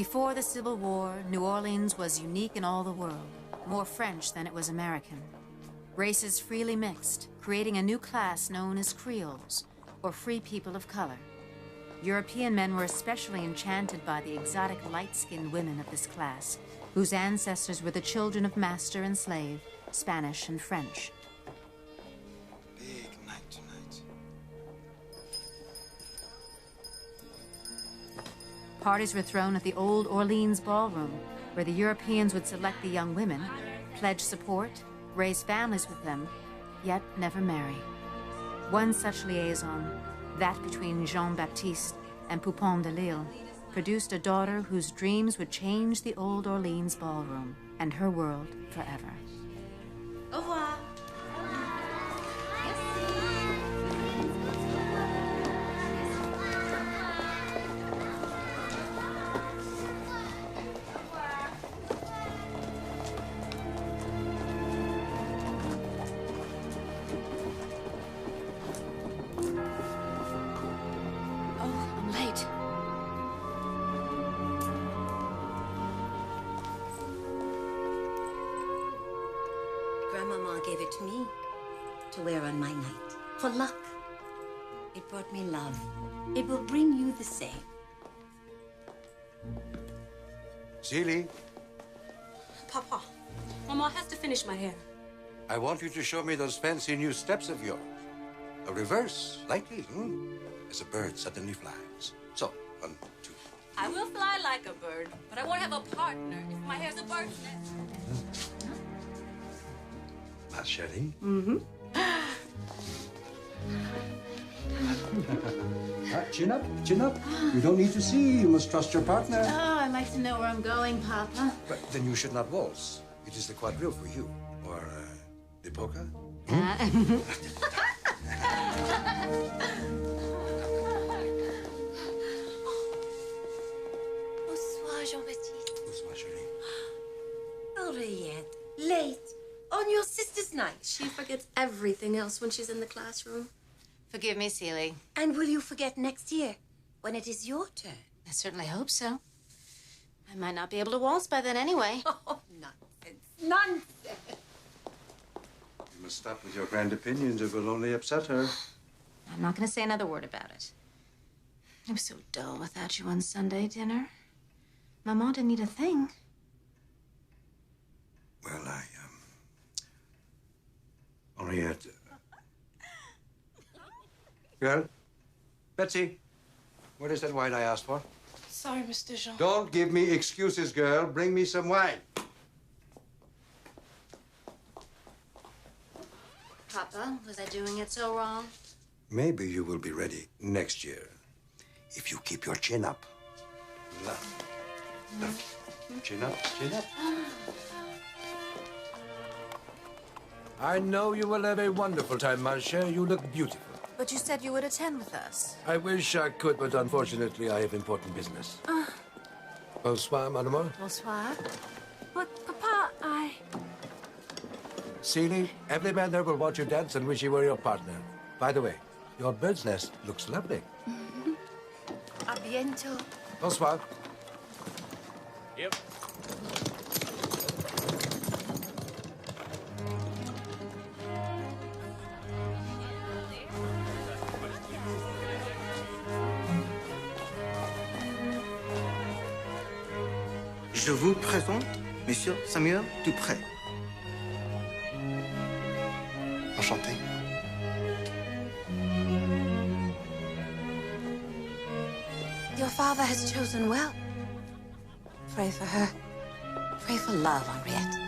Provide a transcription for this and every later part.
Before the Civil War, New Orleans was unique in all the world, more French than it was American. Races freely mixed, creating a new class known as Creoles, or free people of color. European men were especially enchanted by the exotic light-skinned women of this class, whose ancestors were the children of master and slave, Spanish and French. Big night tonight. Parties were thrown at the old Orleans ballroom, where the Europeans would select the young women, pledge support, raise families with them, yet never marry. One such liaison, that between Jean-Baptiste and Poupon de Lille, produced a daughter whose dreams would change the old Orleans ballroom and her world forever. Au revoir. Grandmama gave it to me to wear on my night. For luck. It brought me love. It will bring you the same. Seeley, Papa, Mama has to finish my hair. I want you to show me those fancy new steps of yours. A reverse, lightly, as a bird suddenly flies. So, 1, 2. I will fly like a bird, but I won't have a partner if my hair's a bird's nest. Ma chérie. Chin up, chin up. You don't need to see. You must trust your partner. Oh, I'd like to know where I'm going, Papa. But then you should not waltz. It is the quadrille for you. Or the polka. Bonsoir, Jean-Baptiste. Bonsoir, chérie. Henriette, late. On your sister's night. She forgets everything else when she's in the classroom. Forgive me, Seeley. And will you forget next year, when it is your turn? I certainly hope so. I might not be able to waltz by then anyway. Oh, nonsense. Nonsense. You must stop with your grand opinions. It will only upset her. I'm not going to say another word about it. It was so dull without you on Sunday dinner. Maman didn't eat a thing. Well, Henriette. Girl? Betsy, what is that wine I asked for? Sorry, Mr. Jean. Don't give me excuses, girl. Bring me some wine. Papa, was I doing it so wrong? Maybe you will be ready next year if you keep your chin up. Love. Love. Chin up, chin up. I know you will have a wonderful time, ma chère. You look beautiful. But you said you would attend with us. I wish I could, but unfortunately I have important business. Bonsoir, mademoiselle. Bonsoir. But, Papa, Seeley, every man there will watch you dance and wish he were your partner. By the way, your bird's nest looks lovely. A bientôt. Bonsoir. Yep. Je vous présente Monsieur Samuel Dupré. Enchanté. Your father has chosen well. Pray for her. Pray for love, Henriette.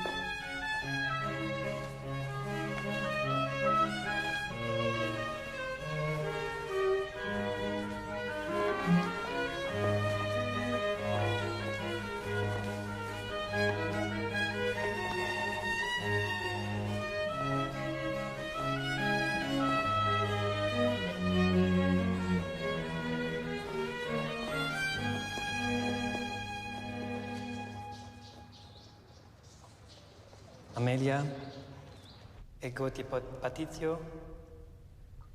Amelia, ego tipo patitio,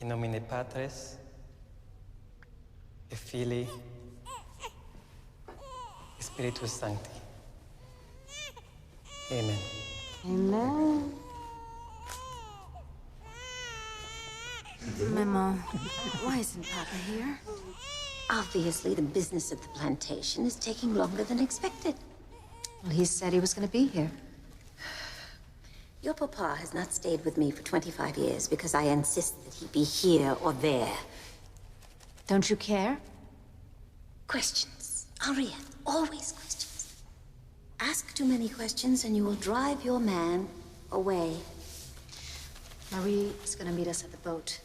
in nomine Patris, et Filii, et Spiritus Sancti. Amen. Amen. Maman, why isn't Papa here? Obviously, the business of the plantation is taking longer than expected. Well, he said he was going to be here. Your papa has not stayed with me for 25 years because I insist that he be here or there. Don't you care? Questions. Henriette, always questions. Ask too many questions and you will drive your man away. Marie is going to meet us at the boat.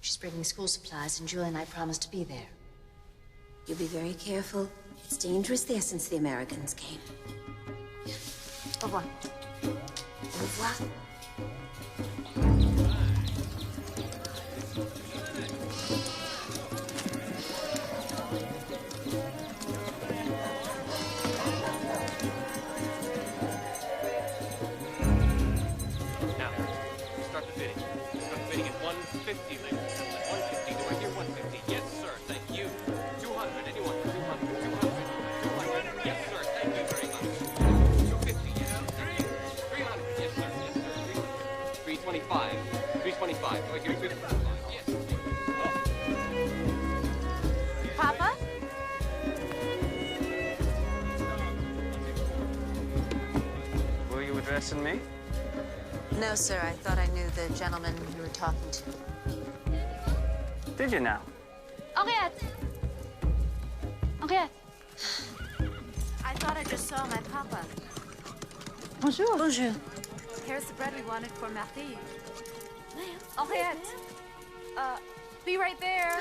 She's bringing school supplies, and Julie and I promised to be there. You'll be very careful. It's dangerous there since the Americans came. Au revoir. Au revoir. Now, start the fitting. Start the fitting at 150, ladies and gentlemen. 150. Do I hear 150? Yes, sir. Thank you. 200. Anyone? 200. 200. 200. Yes, sir. Thank you very much. 250. Yes, sir. 300. Yes, sir. Yes, sir. 300. 325. 325. Do I hear 325? Yes. Oh. Papa? Were you addressing me? No, sir. I thought I knew the gentleman you were talking to. Did you now? Henriette! Henriette! I thought I just saw my papa. Bonjour. Bonjour. Here's the bread we wanted for Marie. Henriette! Be right there.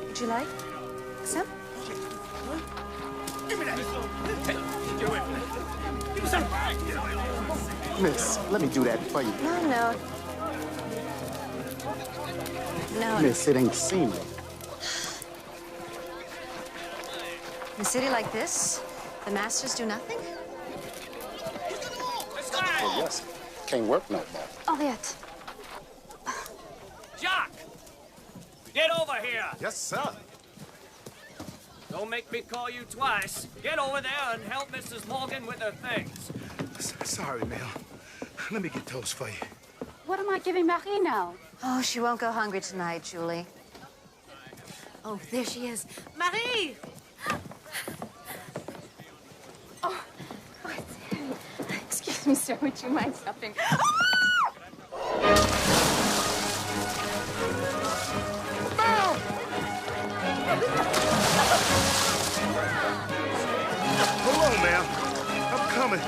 Would you like some? Miss, let me do that for you. No. No. Miss, it ain't seemly. In a city like this, the masters do nothing? Oh, yes. Can't work no more. Henriette. Jacques! Get over here! Yes, sir. Don't make me call you twice. Get over there and help Mrs. Morgan with her things. Sorry, Mel. Let me get toast for you. What am I giving Marie now? Oh, she won't go hungry tonight, Julie. Oh, there she is. Marie! Oh, it's him. Excuse me, sir. Would you mind stopping? Hold on, Mel. I'm coming.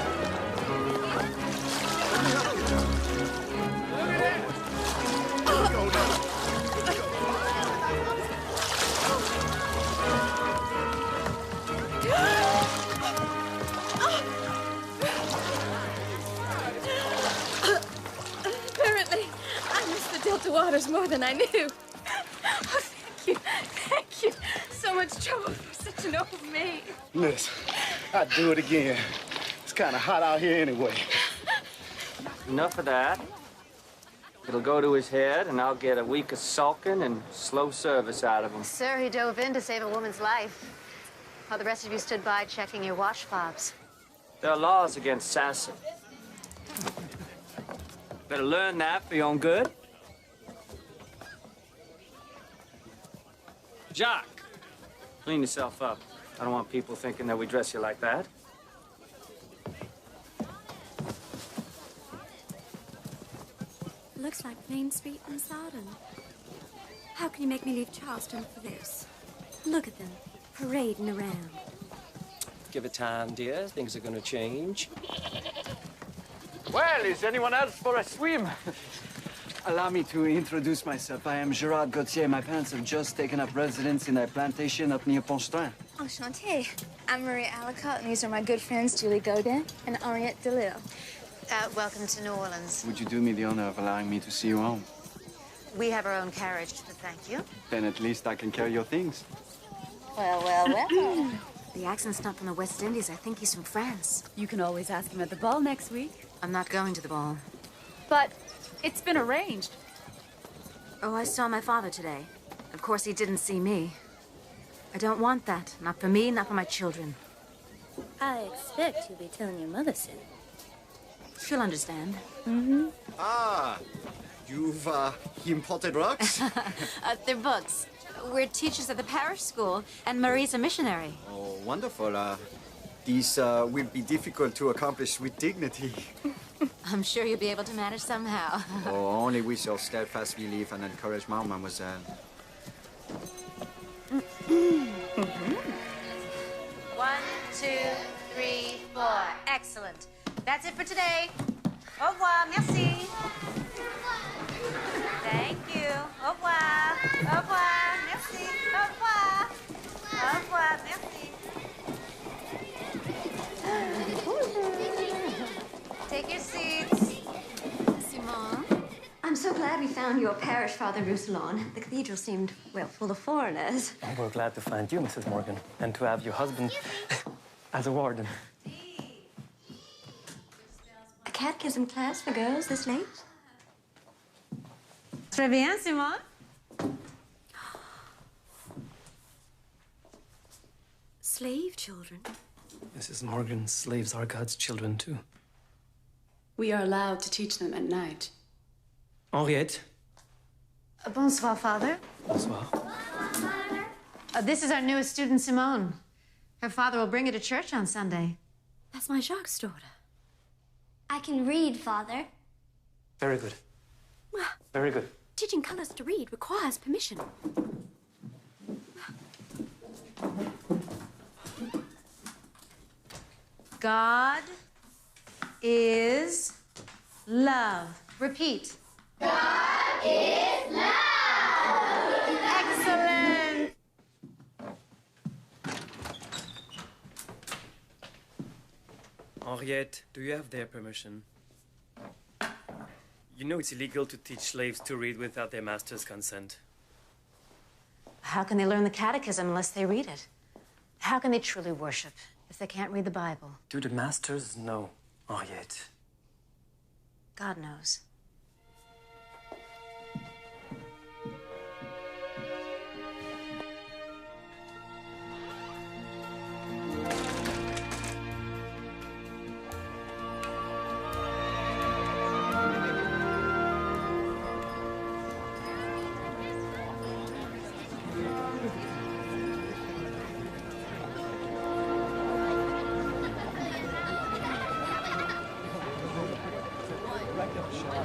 Let's go now. Apparently, I missed the Delta waters more than I knew. Oh, thank you. Thank you. So much trouble for such an old maid. Miss, I'd do it again. It's kind of hot out here anyway. Enough of that. It'll go to his head, and I'll get a week of sulking and slow service out of him. Sir, he dove in to save a woman's life, while the rest of you stood by checking your wash fobs. There are laws against sassing. Better learn that for your own good. Jacques, clean yourself up. I don't want people thinking that we dress you like that. Looks like Main Street in Sodom. How can you make me leave Charleston for this? Look at them, parading around. Give it time, dear. Things are going to change. Well, is anyone else for a swim? Allow me to introduce myself. I am Gerard Gauthier. My parents have just taken up residence in a plantation up near Pontchartrain. Enchanté. I'm Marie Alicott, and these are my good friends, Julie Godin and Henriette Delille. Welcome to New Orleans. Would you do me the honor of allowing me to see you home? We have our own carriage, but thank you. Then at least I can carry your things. Well. The accent's not from the West Indies. I think he's from France. You can always ask him at the ball next week. I'm not going to the ball. But it's been arranged. Oh, I saw my father today. Of course, he didn't see me. I don't want that. Not for me, not for my children. I expect you'll be telling your mother soon. She'll understand. Mm-hmm. Ah, you've imported rocks? They're books. We're teachers at the parish school, and Marie's a missionary. Oh, wonderful. These will be difficult to accomplish with dignity. I'm sure you'll be able to manage somehow. Oh, only we shall steadfastly live and encourage my mademoiselle. 1, 2, 3, 4. Excellent. That's it for today. Au revoir. Merci. Thank you. Au revoir. Au revoir. Merci. Au revoir. Au revoir. Merci. Take your seats. Simone. I'm so glad we found your parish, Father Roussillon. The cathedral seemed, well, full of foreigners. Oh, we're glad to find you, Mrs. Morgan, and to have your husband as a warden. A catechism class for girls this late? Très bien, Simone. Slave children? Mrs. Morgan, slaves are God's children, too. We are allowed to teach them at night. Henriette. Bonsoir, Father. Bonsoir. This is our newest student, Simone. Her father will bring her to church on Sunday. That's my Jacques' daughter. I can read, Father. Very good. Very good. Teaching colors to read requires permission. God is love. Repeat. God is love! Excellent! Henriette, do you have their permission? You know it's illegal to teach slaves to read without their master's consent. How can they learn the catechism unless they read it? How can they truly worship if they can't read the Bible? Do the masters know, Henriette? God knows.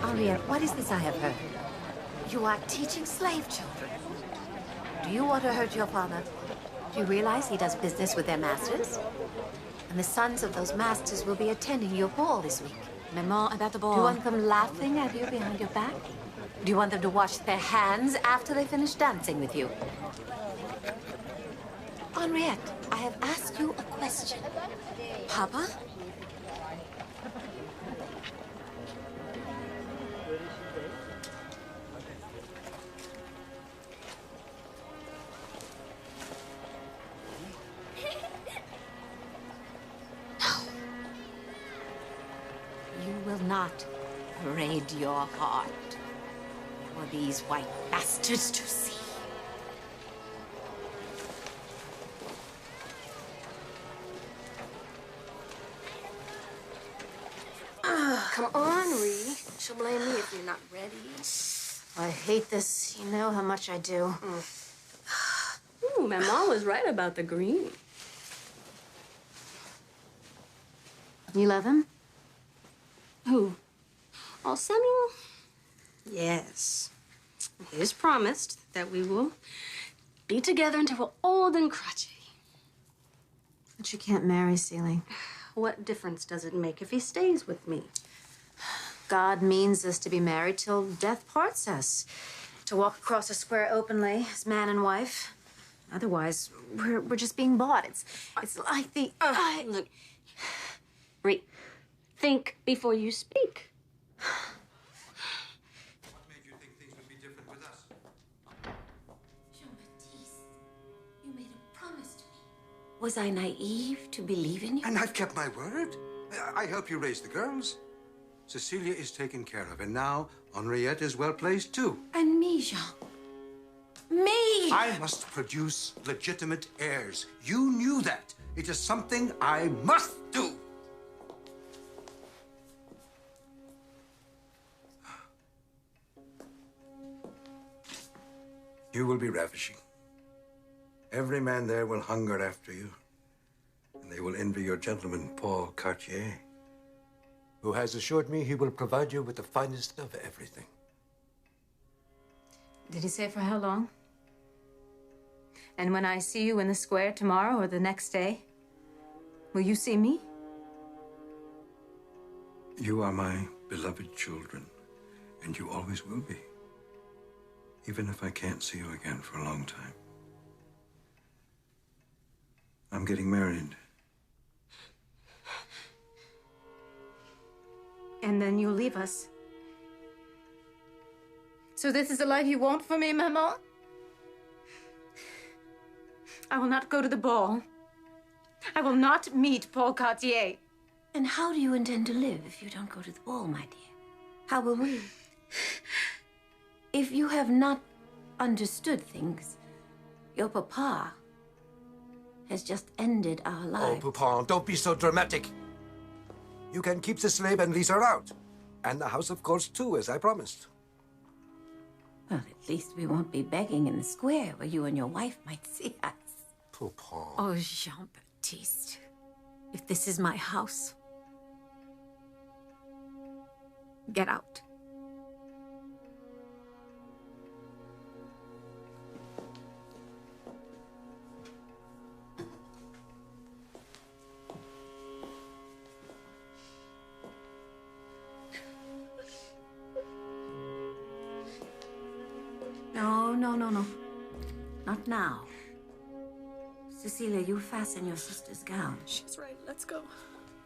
Henriette, what is this I have heard? You are teaching slave children. Do you want to hurt your father? Do you realize he does business with their masters? And the sons of those masters will be attending your ball this week. Maman, about the ball. Do you want them laughing at you behind your back? Do you want them to wash their hands after they finish dancing with you? Henriette, I have asked you a question. Papa? You will not parade your heart for these white bastards to see. Come on, Ree. She'll blame me if you're not ready. I hate this. You know how much I do. Ooh, my mom was right about the green. You love him? Who? Oh, Samuel? Yes. It is promised that we will be together until we're old and crotchety. But you can't marry Seeley. What difference does it make if he stays with me? God means us to be married till death parts us. To walk across a square openly as man and wife. Otherwise, we're just being bought. It's like the... Look, Ree, think before you speak. What made you think things would be different with us? Jean-Baptiste, you made a promise to me. Was I naive to believe in you? And I've kept my word. I help you raise the girls. Cecilia is taken care of, and now Henriette is well placed too. And me, Jean. Me! I must produce legitimate heirs. You knew that. It is something I must do. You will be ravishing. Every man there will hunger after you. And they will envy your gentleman, Paul Cartier, who has assured me he will provide you with the finest of everything. Did he say for how long? And when I see you in the square tomorrow or the next day, will you see me? You are my beloved children, and you always will be. Even if I can't see you again for a long time. I'm getting married. And then you'll leave us. So this is the life you want for me, Maman? I will not go to the ball. I will not meet Paul Cartier. And how do you intend to live if you don't go to the ball, my dear? How will we? If you have not understood things, your papa has just ended our lives. Oh, Poupon, don't be so dramatic. You can keep the slave and lease her out. And the house, of course, too, as I promised. Well, at least we won't be begging in the square where you and your wife might see us. Poupon. Oh, Jean-Baptiste, if this is my house, get out. No. Not now. Cecilia, you fasten your sister's gown. She's right. Let's go.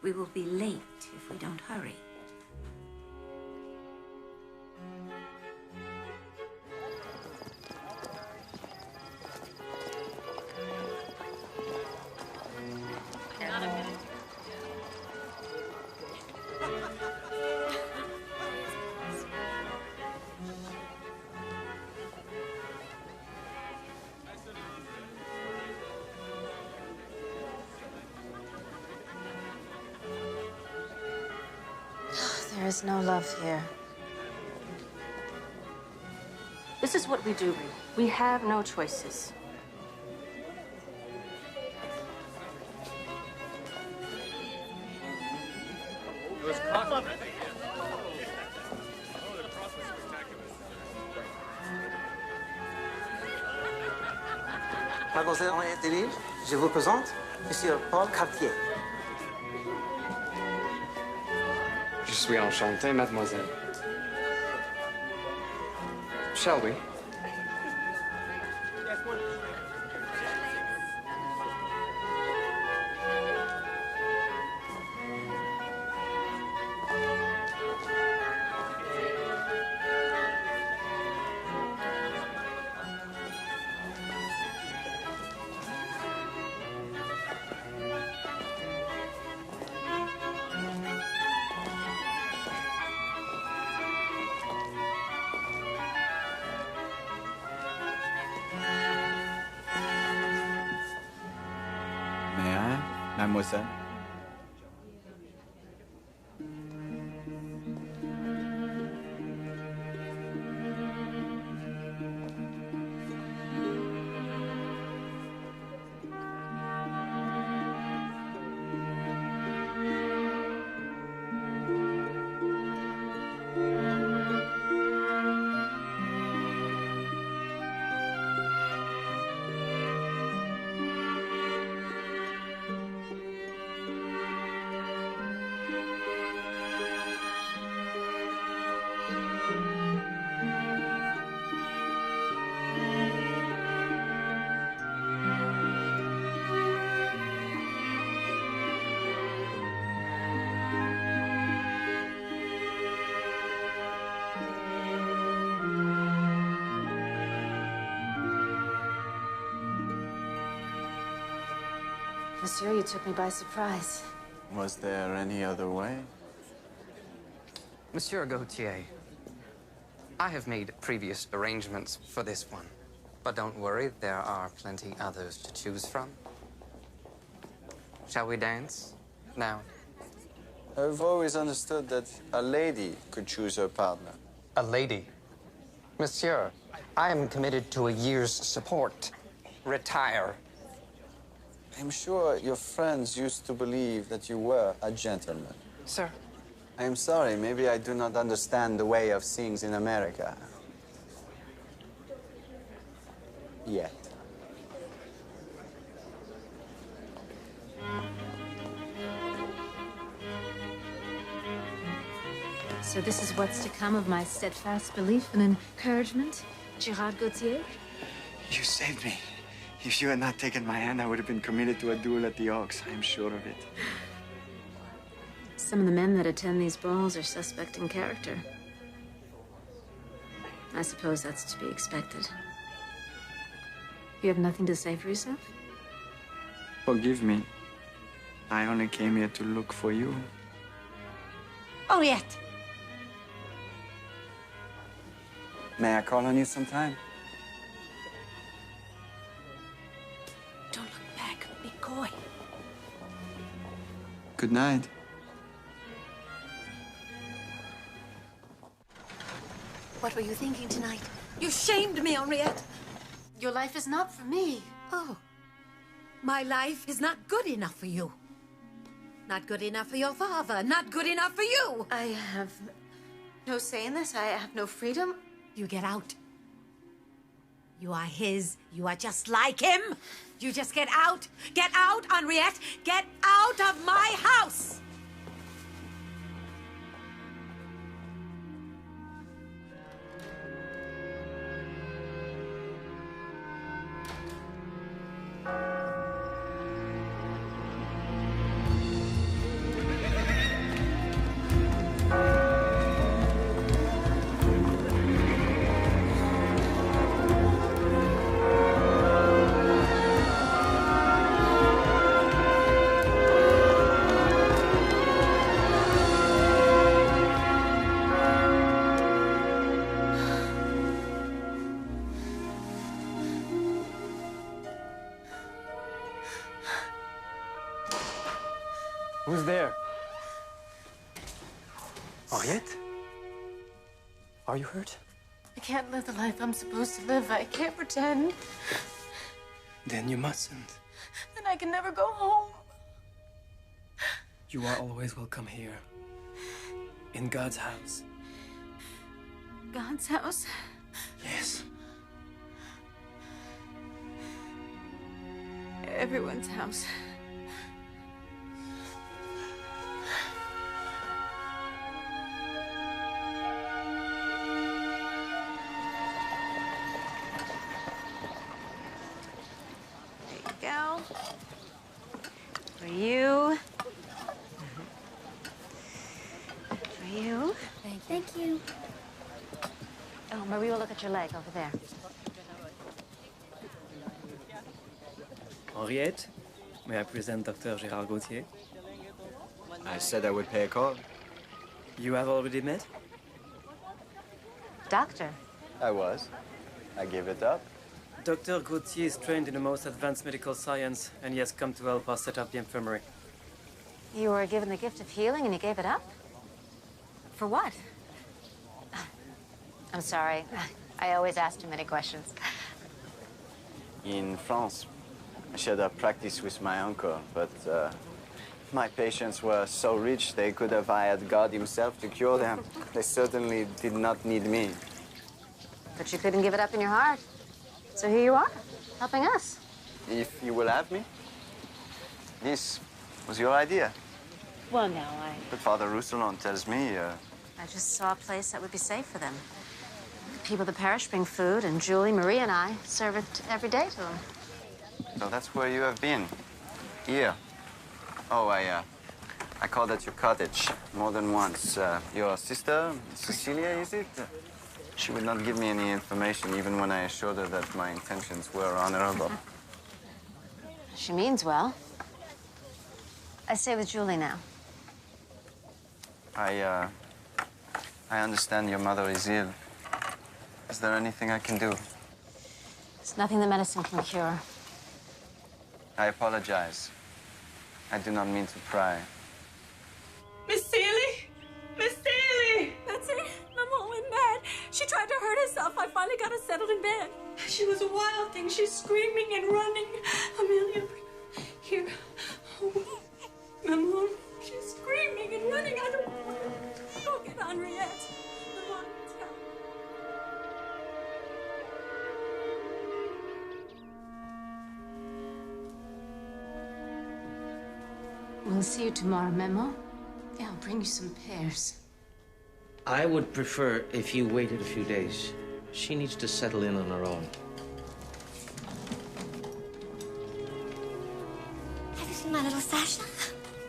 We will be late if we don't hurry. There is no love here. This is what we do, Ree. We have no choices. It was costly. Mademoiselle Henriette Delisle, je vous présente Monsieur Paul Cartier. Je suis enchanté, mademoiselle. Shall we? May I, mademoiselle? Monsieur, you took me by surprise. Was there any other way? Monsieur Gautier, I have made previous arrangements for this one. But don't worry, there are plenty others to choose from. Shall we dance now? I've always understood that a lady could choose her partner. A lady? Monsieur, I am committed to a year's support. Retire. I'm sure your friends used to believe that you were a gentleman. Sir. I am sorry, maybe I do not understand the way of things in America. Yet. So this is what's to come of my steadfast belief and encouragement, Gerard Gautier? You saved me. If you had not taken my hand, I would have been committed to a duel at the Oaks. I'm sure of it. Some of the men that attend these balls are suspect in character. I suppose that's to be expected. You have nothing to say for yourself? Forgive me. I only came here to look for you. Henriette! May I call on you sometime? Don't look back. Be coy. Good night. What were you thinking tonight? You shamed me, Henriette. Your life is not for me. Oh. My life is not good enough for you. Not good enough for your father. Not good enough for you. I have no say in this. I have no freedom. You get out. You are his. You are just like him. You just get out. Get out, Henriette. Get out of my house. Who's there? Henriette? Are you hurt? I can't live the life I'm supposed to live. I can't pretend. Then you mustn't. Then I can never go home. You are always welcome here. In God's house. God's house? Yes. Everyone's house. Go. For you. For you. Thank you. Oh, Marie will look at your leg over there. Henriette, may I present Dr. Gérard Gautier? I said I would pay a call. You have already met? Doctor. I was. I gave it up. Dr. Gautier is trained in the most advanced medical science, and he has come to help us set up the infirmary. You were given the gift of healing and you gave it up? For what? I'm sorry. I always ask too many questions. In France, I shared a practice with my uncle, but my patients were so rich they could have hired God himself to cure them. They certainly did not need me. But you couldn't give it up in your heart. So here you are, helping us. If you will have me. This was your idea. Well, no, But Father Roussillon tells me... I just saw a place that would be safe for them. The people of the parish bring food, and Julie, Marie, and I serve it every day to them. So that's where you have been. Here. Oh, I called at your cottage more than once. Your sister, Cecilia, is it? She would not give me any information, even when I assured her that my intentions were honorable. She means well. I stay with Julie now. I understand your mother is ill. Is there anything I can do? There's nothing the medicine can cure. I apologize. I do not mean to pry. Miss Seeley? Miss Seeley! Betsy, Mama went mad. She tried to hurt herself. I finally got her settled in bed. She was a wild thing. She's screaming and running. Amelia, here. Oh, Mama, she's screaming and running. I don't want her. Go get Henriette. Mama, tell her. We'll see you tomorrow, Memo. Yeah, I'll bring you some pears. I would prefer if you waited a few days. She needs to settle in on her own. Have you seen my little Sasha?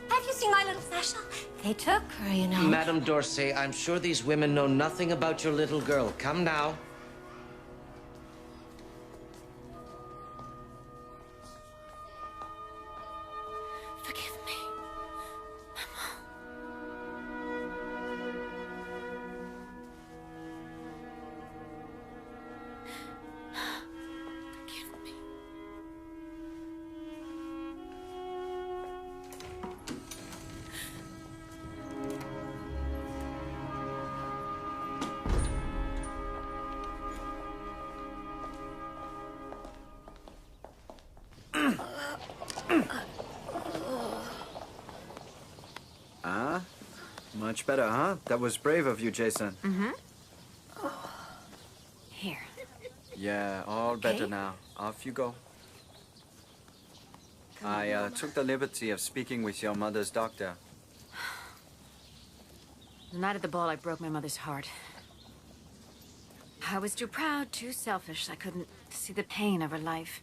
Have you seen my little Sasha? They took her, you know. Madame Dorsey, I'm sure these women know nothing about your little girl. Come now. Forgive me. Much better, huh? That was brave of you, Jason. Mm-hmm. Here. Yeah, all better now. Off you go. I took the liberty of speaking with your mother's doctor. The night of the ball, I broke my mother's heart. I was too proud, too selfish. I couldn't see the pain of her life.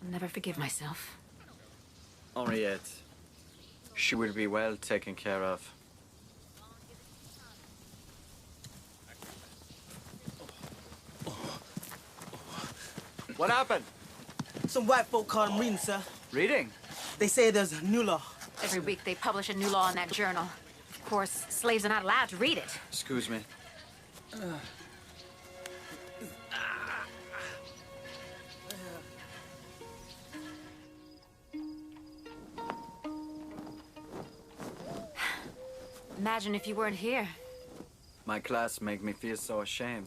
I'll never forgive myself. Henriette, she will be well taken care of. What happened? Some white folk caught him reading, sir. Reading? They say there's a new law. Every week they publish a new law in that journal. Of course, slaves are not allowed to read it. Excuse me. Imagine if you weren't here. My class make me feel so ashamed.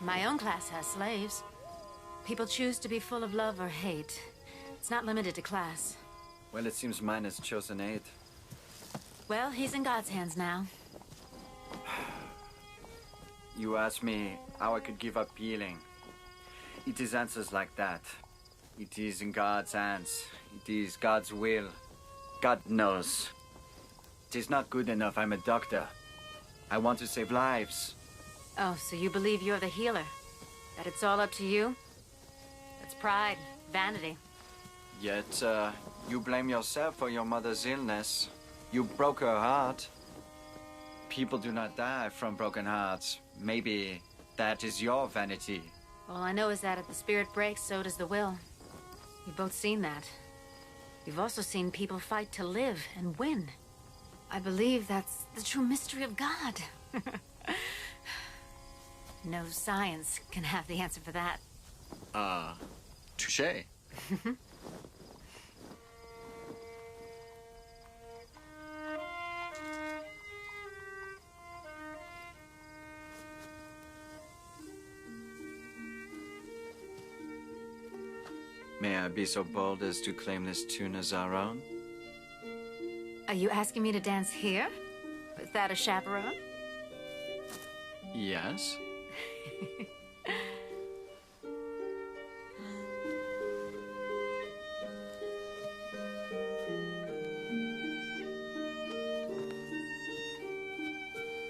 My own class has slaves. People choose to be full of love or hate. It's not limited to class. Well, it seems mine has chosen aid. Well, he's in God's hands now. You asked me how I could give up healing. It is answers like that. It is in God's hands. It is God's will. God knows. It is not good enough I'm a doctor. I want to save lives. Oh, so you believe you're the healer? That it's all up to you? That's pride, vanity. Yet, you blame yourself for your mother's illness. You broke her heart. People do not die from broken hearts. Maybe that is your vanity. All I know is that if the spirit breaks, so does the will. You've both seen that. You've also seen people fight to live and win. I believe that's the true mystery of God. No science can have the answer for that. Touché. May I be so bold as to claim this tune as our own? Are you asking me to dance here? Without a chaperone? Yes.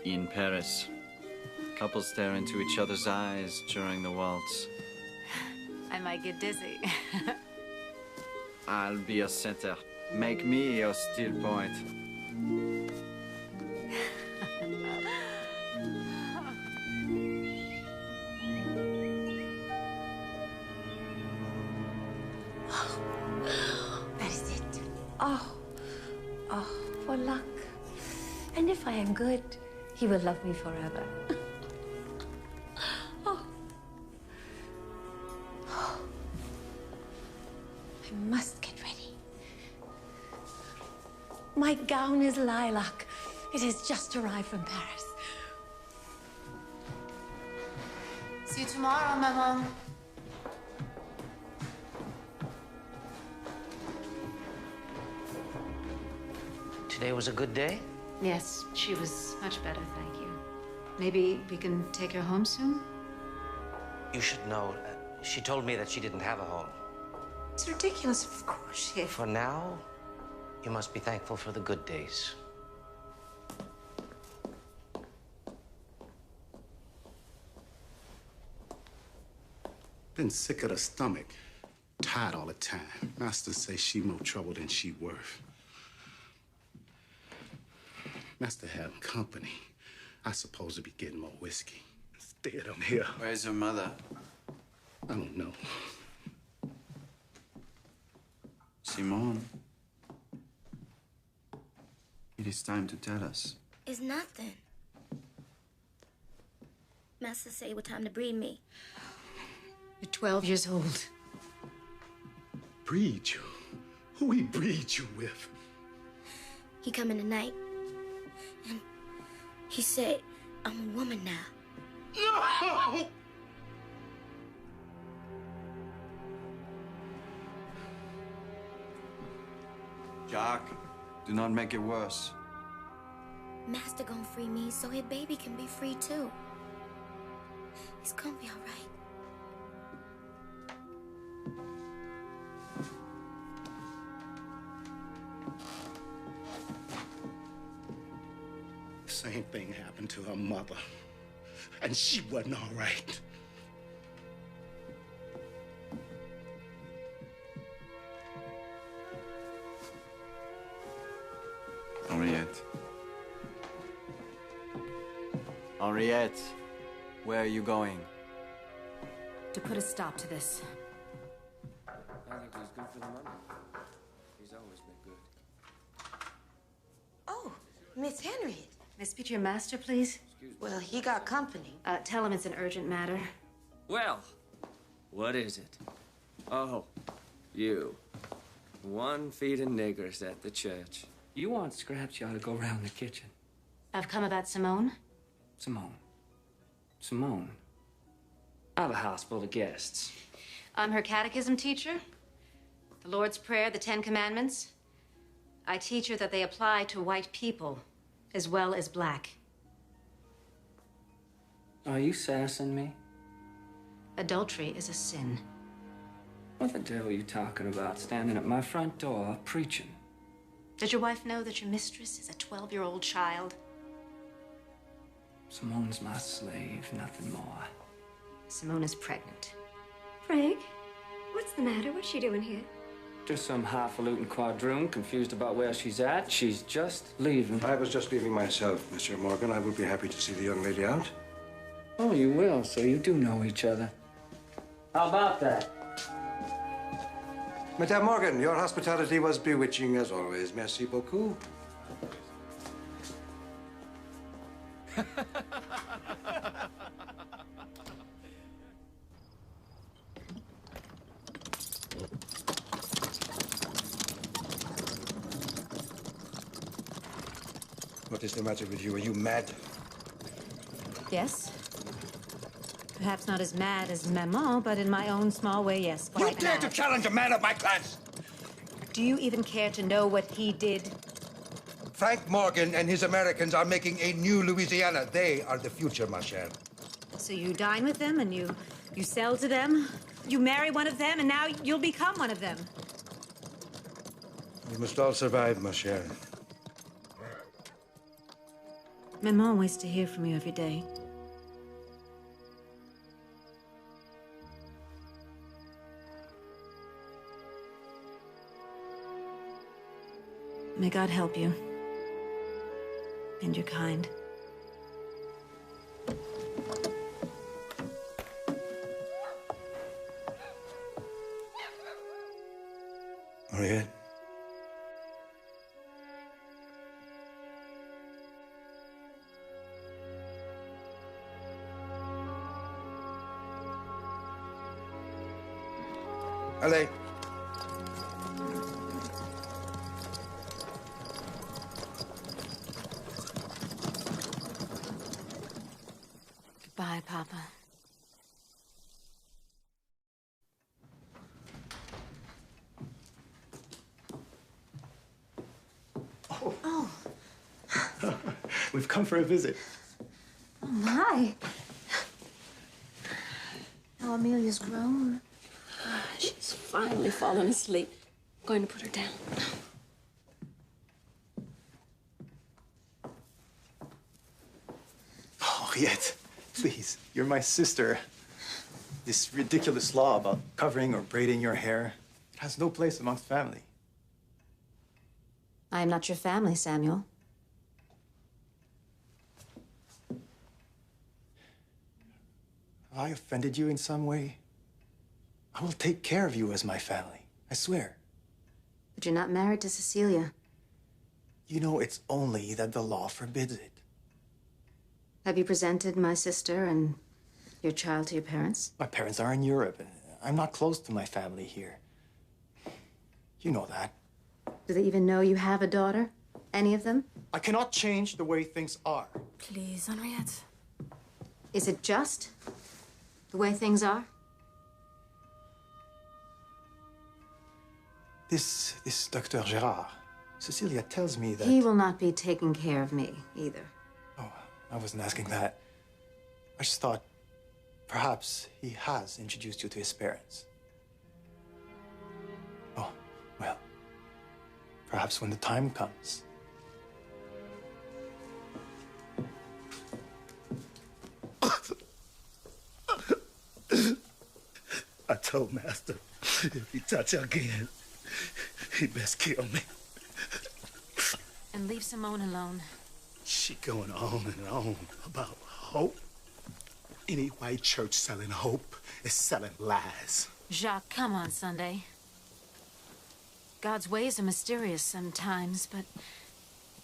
In Paris, couples stare into each other's eyes during the waltz. I might get dizzy. I'll be your center. Make me your still point. That is it. Oh. for luck. And if I am good, he will love me forever. Oh. I must get ready. My gown is lilac. It has just arrived from Paris. See you tomorrow, Maman. Today was a good day? Yes, she was much better, thank you. Maybe we can take her home soon? You should know. She told me that she didn't have a home. It's ridiculous, of course she... For now, you must be thankful for the good days. Been sick of the stomach. Tired all the time. Master say she more trouble than she worth. Master having company. I supposed to be getting more whiskey. Instead, I'm here. Where's your mother? I don't know. Simone. It is time to tell us. It's nothing. Master say it was time to breed me. You're 12 years old. Breed you? Who he breed you with? He come in the night. And he said, I'm a woman now. No! Jack, do not make it worse. Master gonna free me so his baby can be free too. It's gonna be all right. Same thing happened to her mother. And she wasn't all right. Henriette. Henriette, where are you going? To put a stop to this. I think he's good for the money. He's always been good. Oh, Miss Henriette. May I speak to your master, please? Well, he got company. Tell him it's an urgent matter. Well, what is it? Oh, you. One feeding niggers at the church. You want scraps, you ought to go round the kitchen. I've come about Simone. Simone. I have a house full of guests. I'm her catechism teacher. The Lord's Prayer, the Ten Commandments. I teach her that they apply to white people as well as black. Are you sassing me? Adultery is a sin. What the devil are you talking about, standing at my front door preaching? Does your wife know that your mistress is a 12-year-old child? Simone's my slave, nothing more. Simone is pregnant. Frank, what's the matter? What's she doing here? Just some highfalutin quadroon confused about where she's at. She's just leaving. I was just leaving myself, Monsieur Morgan. I would be happy to see the young lady out. Oh, you will, so you do know each other. How about that? Madame Morgan, your hospitality was bewitching as always. Merci beaucoup. What is the matter with you? Are you mad? Yes. Perhaps not as mad as Maman, but in my own small way, yes. You Quite dare mad. to challenge a man of my class? Do you even care to know what he did? Frank Morgan and his Americans are making a new Louisiana. They are the future, ma chère. So you dine with them and you sell to them? You marry one of them and now you'll become one of them. We must all survive, ma chère. Maman waits to hear from you every day. May God help you. And your kind. Henriette? Allez. Goodbye, Papa. Oh. We've come for a visit. Oh, my. How Amelia's grown. She's finally fallen asleep. I'm going to put her down. Oh, Henriette, please, you're my sister. This ridiculous law about covering or braiding your hair, it has no place amongst family. I am not your family, Samuel. Have I offended you in some way? I will take care of you as my family, I swear. But you're not married to Cecilia. You know, it's only that the law forbids it. Have you presented my sister and your child to your parents? My parents are in Europe, and I'm not close to my family here. You know that. Do they even know you have a daughter? Any of them? I cannot change the way things are. Please, Henriette. Is it just the way things are? This Dr. Gerard, Cecilia tells me that... He will not be taking care of me, either. Oh, I wasn't asking that. I just thought perhaps he has introduced you to his parents. Oh, well, perhaps when the time comes. I told Master, if he touch her again, he best kill me. And leave Simone alone. She going on and on about hope. Any white church selling hope is selling lies. Jacques, come on Sunday. God's ways are mysterious sometimes, but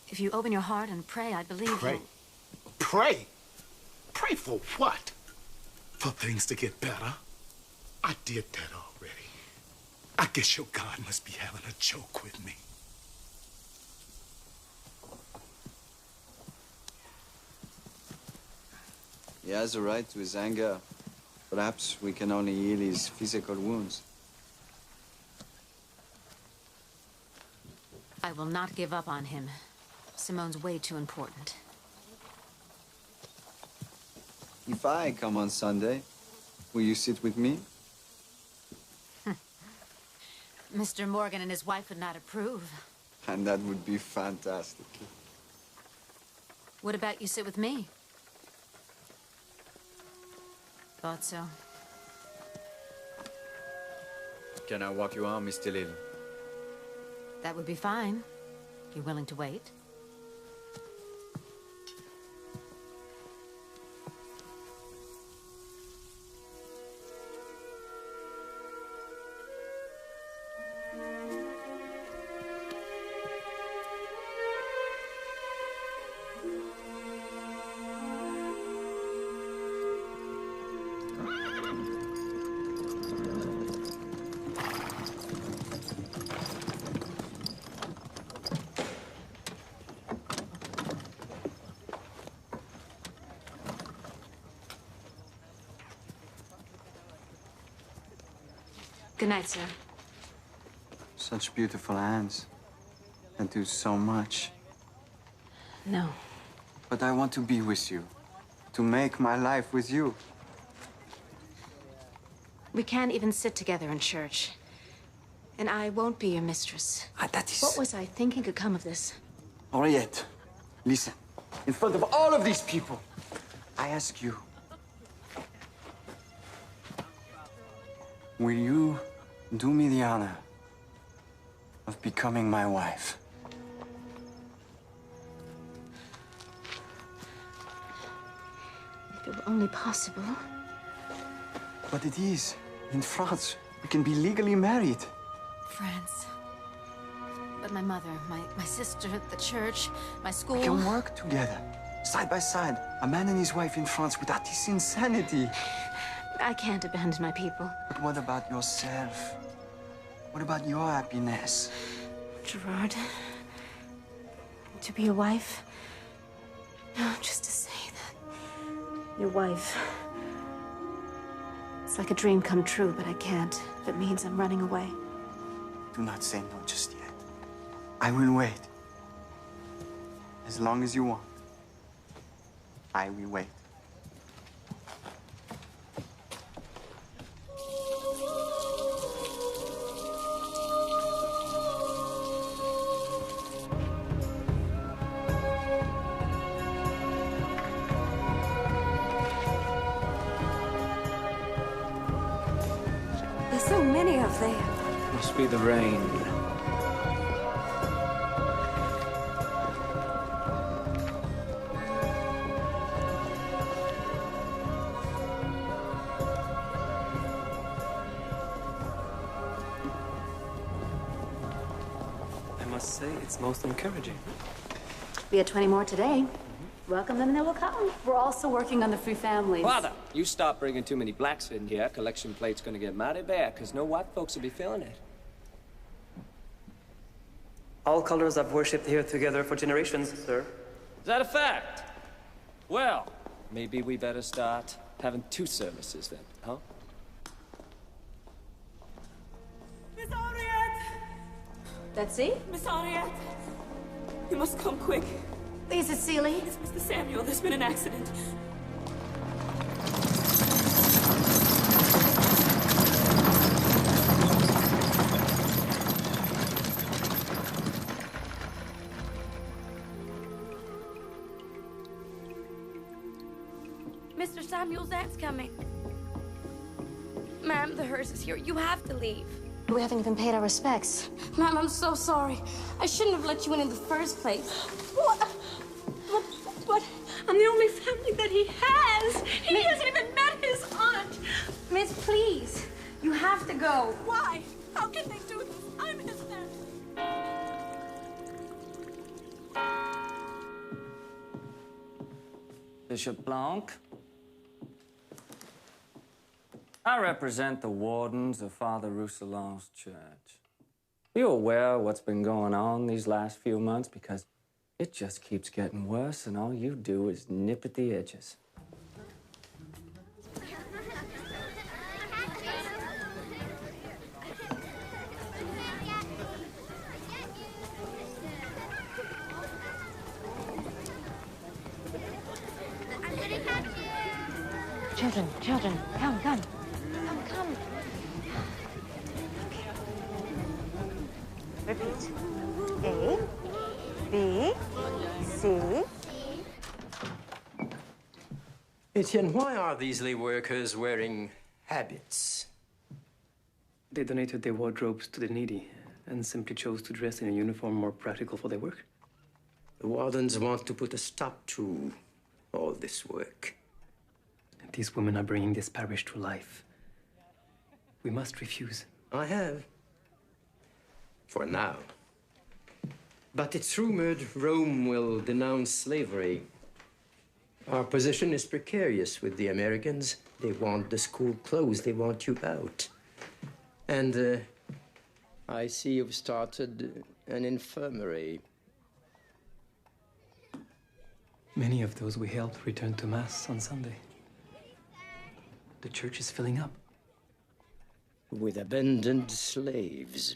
if you open your heart and pray, I believe Pray? He'll... Pray? Pray for what? For things to get better? I did that already. I guess your God must be having a joke with me. He has a right to his anger. Perhaps we can only heal his physical wounds. I will not give up on him. Simone's way too important. If I come on Sunday, will you sit with me? Mr. Morgan and his wife would not approve. And that would be fantastic. What about you sit with me? Thought so. Can I walk you on, Miss Delille? That would be fine. You're willing to wait? Good night, sir. Such beautiful hands. That do so much. No. But I want to be with you. To make my life with you. We can't even sit together in church. And I won't be your mistress. That is... What was I thinking could come of this? Henriette, listen. In front of all of these people, I ask you. Will you do me the honor of becoming my wife? If it were only possible. But it is. In France, we can be legally married. France. But my mother, my sister, the church, my school... We can work together, side by side. A man and his wife in France without this insanity. I can't abandon my people. But what about yourself? What about your happiness? Gerard, to be a wife, just to say that. Your wife. It's like a dream come true, but I can't. If it means I'm running away. Do not say no just yet. I will wait. As long as you want. I will wait. There's so many of them. Must be the rain. I must say, it's most encouraging. We had 20 more today. Welcome them, they will come. We're also working on the free families. Father, you stop bringing too many blacks in here. Collection plate's gonna get mighty bad, because no white folks will be feeling it. All colors have worshipped here together for generations, sir. Is that a fact? Well, maybe we better start having 2 services then, huh? Miss Henriette! Betsy? Miss Henriette! You must come quick. Is it Seeley? It's Mr. Samuel. There's been an accident. Mr. Samuel's aunt's coming. Ma'am, the hearse is here. You have to leave. We haven't even paid our respects. Ma'am, I'm so sorry. I shouldn't have let you in the first place. What? But I'm the only family that he has. He hasn't even met his aunt. Miss, please. You have to go. Why? How can they do this? I'm his aunt. Bishop Blanc. I represent the wardens of Father Rousselin's church. Are you aware of what's been going on these last few months? Because it just keeps getting worse, and all you do is nip at the edges. Children, come. Come. Repeat. A, B, C. Etienne, why are these lay workers wearing habits? They donated their wardrobes to the needy and simply chose to dress in a uniform more practical for their work. The wardens want to put a stop to all this work. These women are bringing this parish to life. We must refuse. I have. For now. But it's rumored Rome will denounce slavery. Our position is precarious with the Americans. They want the school closed. They want you out. And I see you've started an infirmary. Many of those we helped return to Mass on Sunday. The church is filling up. With abandoned slaves.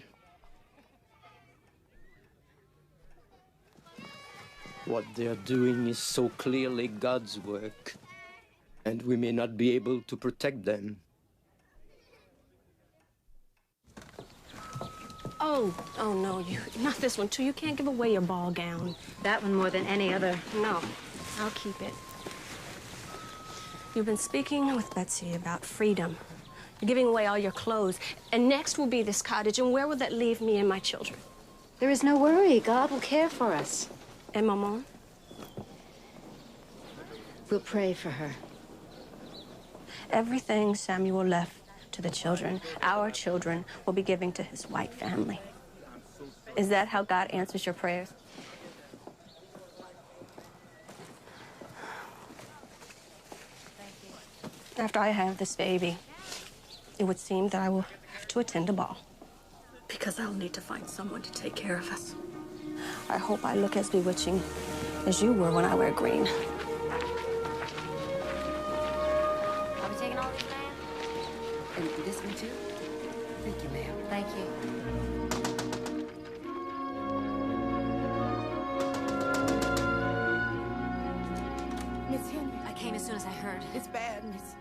What they're doing is so clearly God's work, and we may not be able to protect them. Oh no, not this one too. You can't give away your ball gown. That one more than any other. No, I'll keep it. You've been speaking with Betsy about freedom. You're giving away all your clothes. And next will be this cottage. And where will that leave me and my children? There is no worry. God will care for us. And Maman? We'll pray for her. Everything Samuel left to the children, our children, will be giving to his white family. Is that how God answers your prayers? After I have this baby, it would seem that I will have to attend a ball. Be Because I'll need to find someone to take care of us. I hope I look as bewitching as you were when I wear green. Are we taking all these, ma'am? And this one too? Thank you, ma'am. Thank you. Miss Henry. I came as soon as I heard. It's bad, Miss.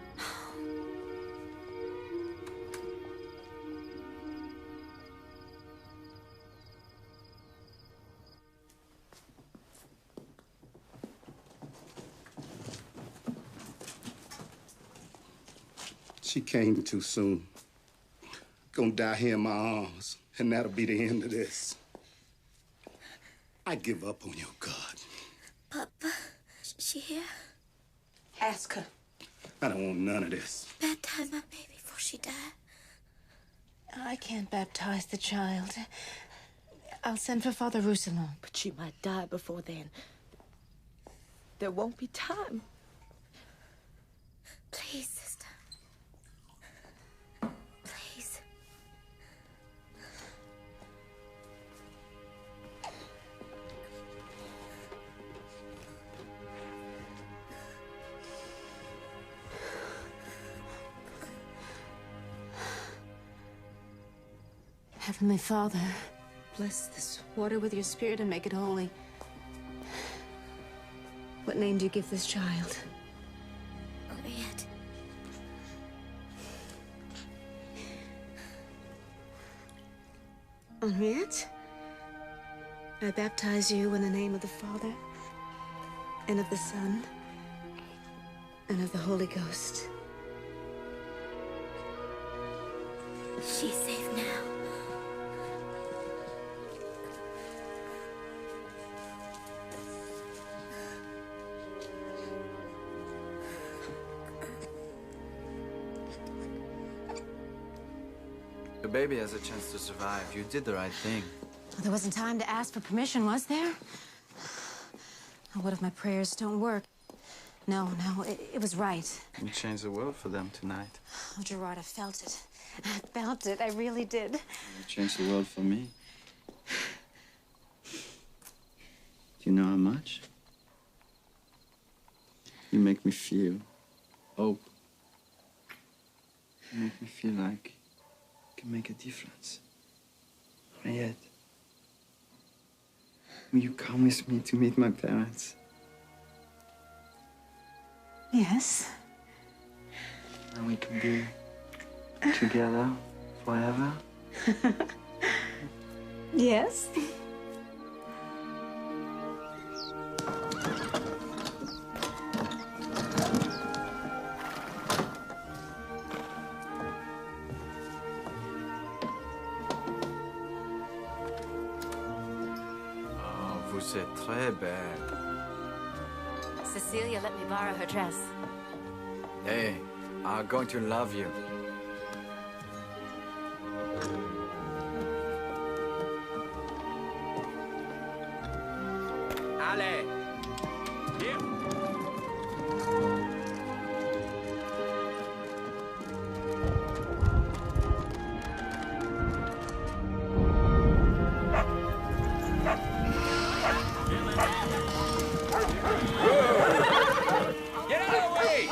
She came too soon. Gonna die here in my arms, and that'll be the end of this. I give up on your God. Papa, is she here? Ask her. I don't want none of this. Baptize my baby before she died. I can't baptize the child. I'll send for Father Roussillon. But she might die before then. There won't be time. Please, sister. Please. Heavenly Father, bless this water with your spirit and make it holy. What name do you give this child? Henriette. Henriette? I baptize you in the name of the Father, and of the Son, and of the Holy Ghost. She's safe now. The baby has a chance to survive. You did the right thing. There wasn't time to ask for permission, was there? What if my prayers don't work? No, it was right. You changed the world for them tonight. Oh, Gerard, I felt it. I felt it. I really did. You changed the world for me. Do you know how much? You make me feel hope. You make me feel like I can make a difference. Henriette, will you come with me to meet my parents? Yes. And we can be together forever? Yes. Oh, vous êtes très belle. Cecilia let me borrow her dress. Hey, I'm going to love you. Allez! Here! Get out of the way!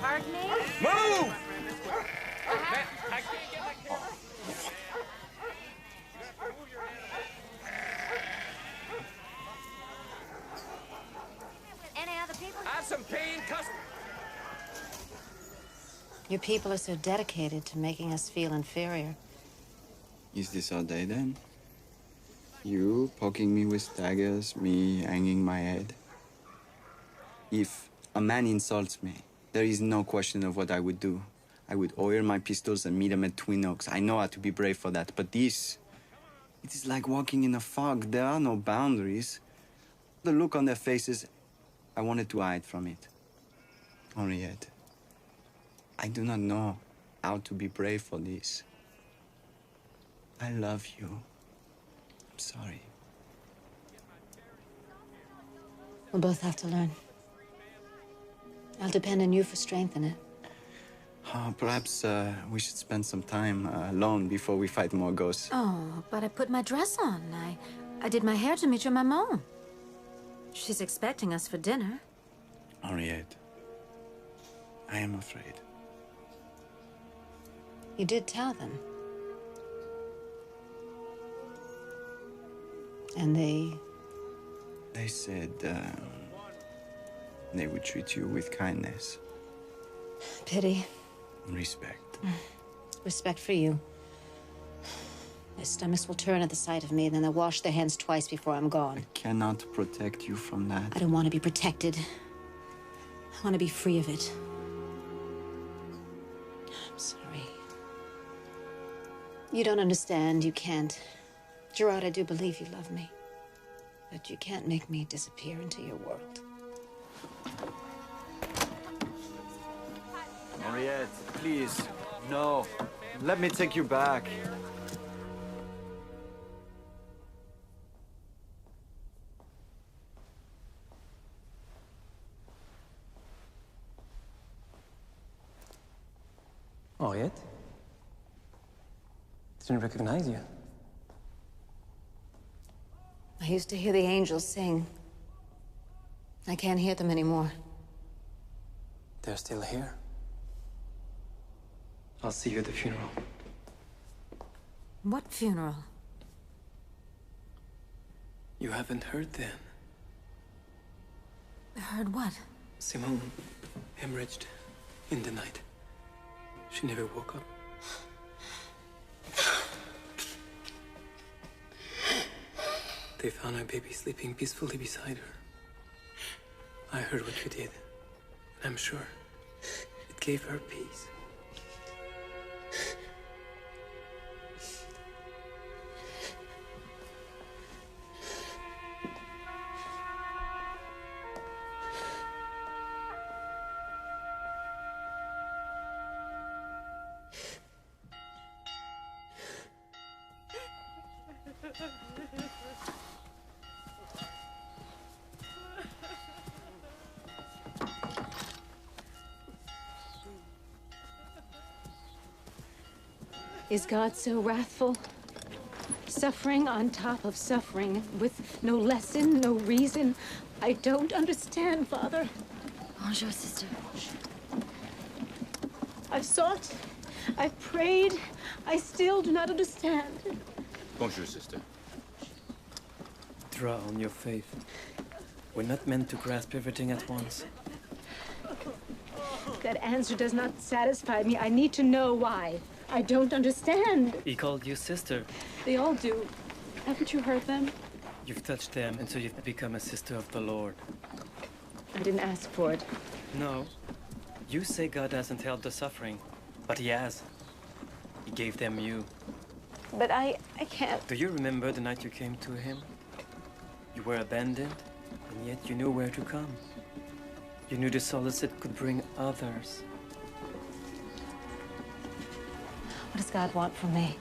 Pardon me? Move! Man, I can't get my camera. Any other people? I have some paying customers. Your people are so dedicated to making us feel inferior. Is this our day then? You poking me with daggers, me hanging my head? If a man insults me, there is no question of what I would do. I would oil my pistols and meet him at Twin Oaks. I know how to be brave for that, but this... it is like walking in a fog. There are no boundaries. The look on their faces, I wanted to hide from it. Henriette, I do not know how to be brave for this. I love you. I'm sorry. We'll both have to learn. I'll depend on you for strength in it. Perhaps we should spend some time alone before we fight more ghosts. Oh, but I put my dress on. I did my hair to meet your maman. She's expecting us for dinner. Henriette, I am afraid. You did tell them. And they... They said they would treat you with kindness. Pity. And respect. Respect for you. Their stomachs will turn at the sight of me, and then they'll wash their hands twice before I'm gone. I cannot protect you from that. I don't want to be protected. I want to be free of it. I'm sorry. You don't understand. You can't. Gerard, I do believe you love me. But you can't make me disappear into your world. Henriette, please, no. Let me take you back. Henriette? Didn't recognize you. I used to hear the angels sing. I can't hear them anymore. They're still here. I'll see you at the funeral. What funeral? You haven't heard then? Heard what? Simone hemorrhaged in the night. She never woke up. They found my baby sleeping peacefully beside her. I heard what you did. I'm sure it gave her peace. Is God so wrathful? Suffering on top of suffering, with no lesson, no reason. I don't understand, Father. Bonjour, sister. I've sought, I've prayed, I still do not understand. Bonjour, sister. Draw on your faith. We're not meant to grasp everything at once. That answer does not satisfy me. I need to know why. I don't understand. He called you sister. They all do. Haven't you heard them? You've touched them, and so you've become a sister of the Lord. I didn't ask for it. No. You say God hasn't helped the suffering, but he has. He gave them you. But I can't. Do you remember the night you came to him? You were abandoned, and yet you knew where to come. You knew the solace it could bring others. What does God want from me?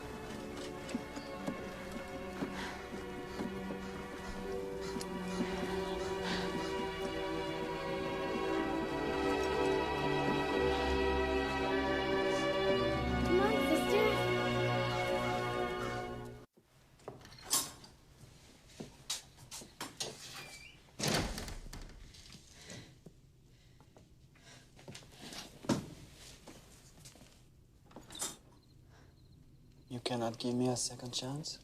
Come on, sister. You cannot give me a second chance?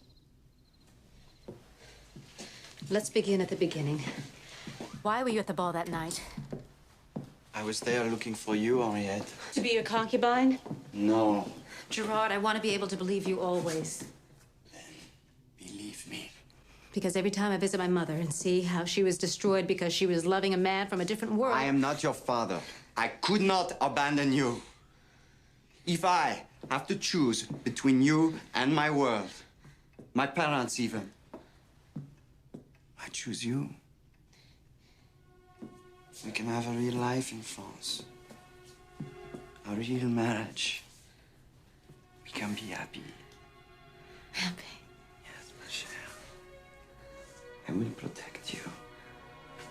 Let's begin at the beginning. Why were you at the ball that night? I was there looking for you, Henriette. To be your concubine? No. Gerard, I want to be able to believe you always. Believe me. Because every time I visit my mother and see how she was destroyed because she was loving a man from a different world... I am not your father. I could not abandon you. If I have to choose between you and my world, my parents even, I choose you. We can have a real life in France. A real marriage. We can be happy. Happy? Yes, ma chère. I will protect you.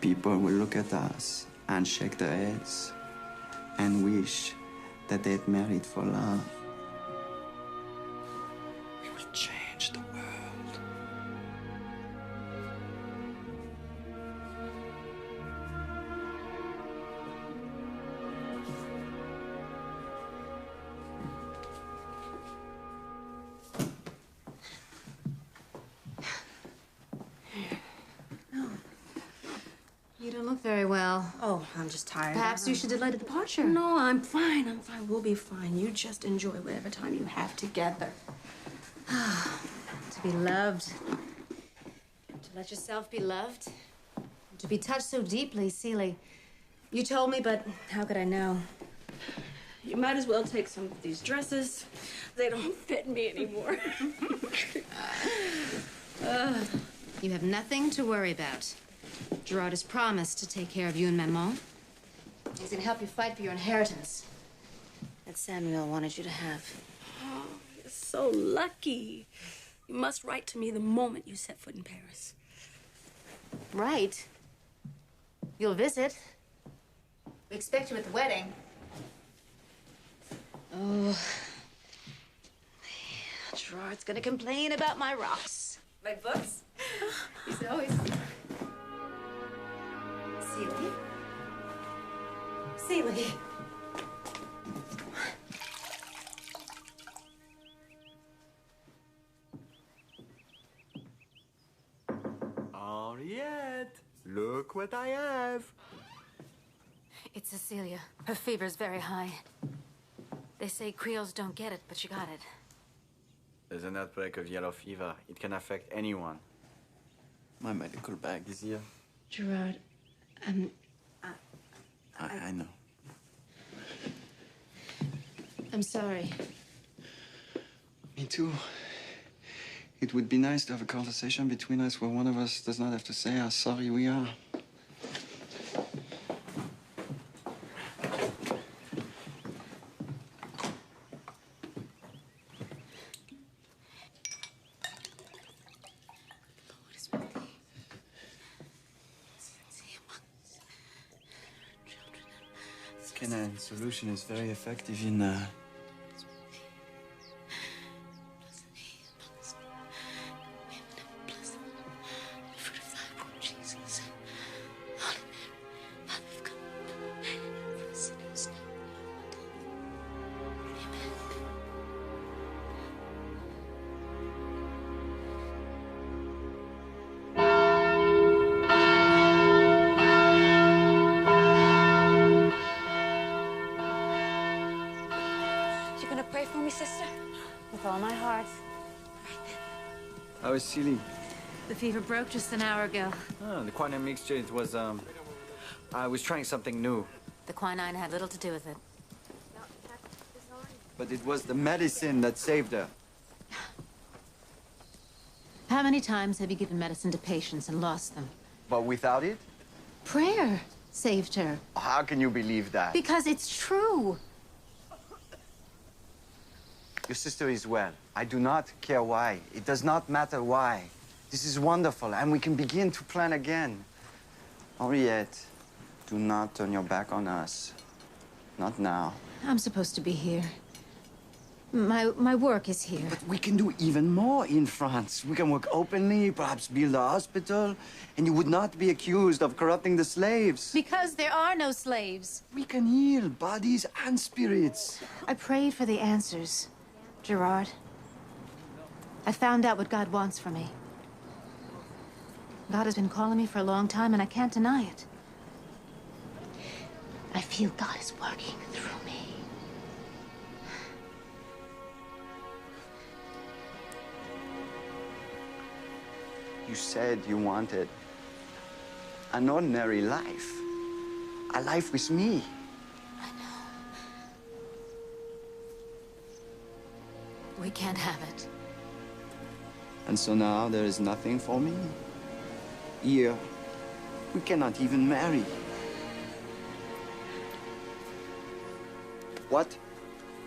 People will look at us and shake their heads and wish that they'd married for love. We will change the world. You don't look very well. Oh, I'm just tired. Perhaps you should delay the departure. No, I'm fine. I'm fine. We'll be fine. You just enjoy whatever time you have together. To be loved. To let yourself be loved. To be touched so deeply, Seeley. You told me, but how could I know? You might as well take some of these dresses. They don't fit me anymore. You have nothing to worry about. Gerard has promised to take care of you and Maman. He's gonna help you fight for your inheritance that Samuel wanted you to have. Oh, you're so lucky. You must write to me the moment you set foot in Paris. Right. You'll visit. We expect you at the wedding. Oh. Gerard's gonna complain about my rocks. My books. He's always... Seeley? Seeley. Henriette, look what I have. It's Cecilia. Her fever's very high. They say Creoles don't get it, but she got it. There's an outbreak of yellow fever. It can affect anyone. My medical bag is here. Gerard, I know. I'm sorry. Me too. It would be nice to have a conversation between us where one of us does not have to say how sorry we are. Quinine solution is very effective in You gonna pray for me, sister? With all my heart. How is Celie? The fever broke just an hour ago. Oh, the quinine mixture, it was, I was trying something new. The quinine had little to do with it. But it was the medicine that saved her. How many times have you given medicine to patients and lost them? But without it? Prayer saved her. How can you believe that? Because it's true. Your sister is well. I do not care why. It does not matter why. This is wonderful, and we can begin to plan again. Henriette, do not turn your back on us. Not now. I'm supposed to be here. My work is here. But we can do even more in France. We can work openly, perhaps build a hospital, and you would not be accused of corrupting the slaves. Because there are no slaves. We can heal bodies and spirits. I prayed for the answers, Gerard. I found out what God wants from me. God has been calling me for a long time, and I can't deny it. I feel God is working through me. You said you wanted an ordinary life. A life with me. I know. We can't have it. And so now there is nothing for me. Here, we cannot even marry. What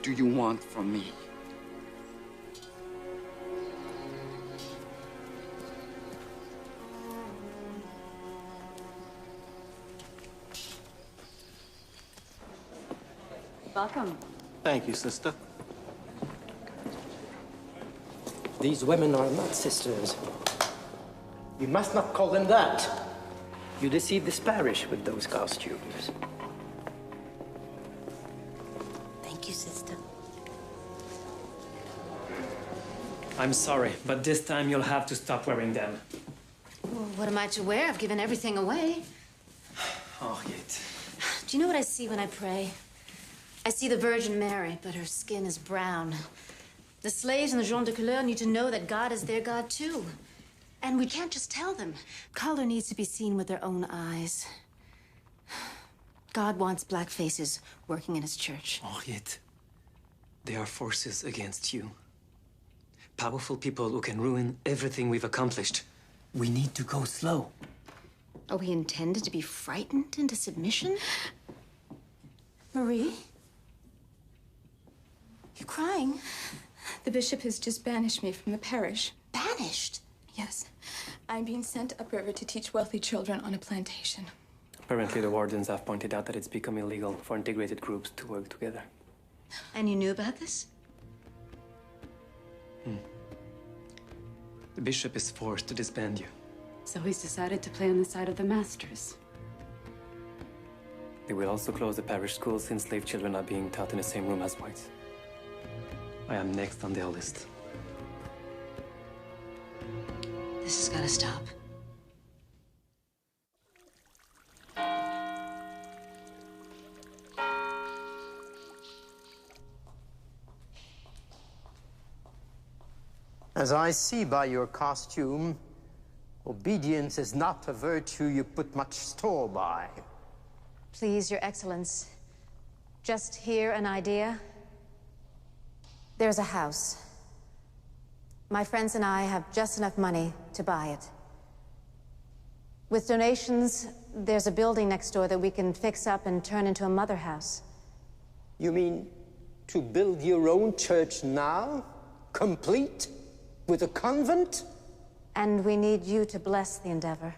do you want from me? Welcome. Thank you, sister. These women are not sisters. You must not call them that. You deceive this parish with those costumes. Thank you, sister. I'm sorry, but this time you'll have to stop wearing them. Well, what am I to wear? I've given everything away. Oh, yet. Do you know what I see when I pray? I see the Virgin Mary, but her skin is brown. The slaves and the gens de couleur need to know that God is their God, too. And we can't just tell them. Color needs to be seen with their own eyes. God wants black faces working in his church. Oh, yet. There are forces against you. Powerful people who can ruin everything we've accomplished. We need to go slow. Are we intended to be frightened into submission? Marie? You're crying. The bishop has just banished me from the parish. Banished? Yes. I'm being sent upriver to teach wealthy children on a plantation. Apparently, the wardens have pointed out that it's become illegal for integrated groups to work together. And you knew about this? The bishop is forced to disband you. So he's decided to play on the side of the masters. They will also close the parish schools since slave children are being taught in the same room as whites. I am next on their list. This has got to stop. As I see by your costume, obedience is not a virtue you put much store by. Please, Your Excellence, just hear an idea. There's a house. My friends and I have just enough money to buy it. With donations, there's a building next door that we can fix up and turn into a mother house. You mean to build your own church now? Complete? With a convent? And we need you to bless the endeavor.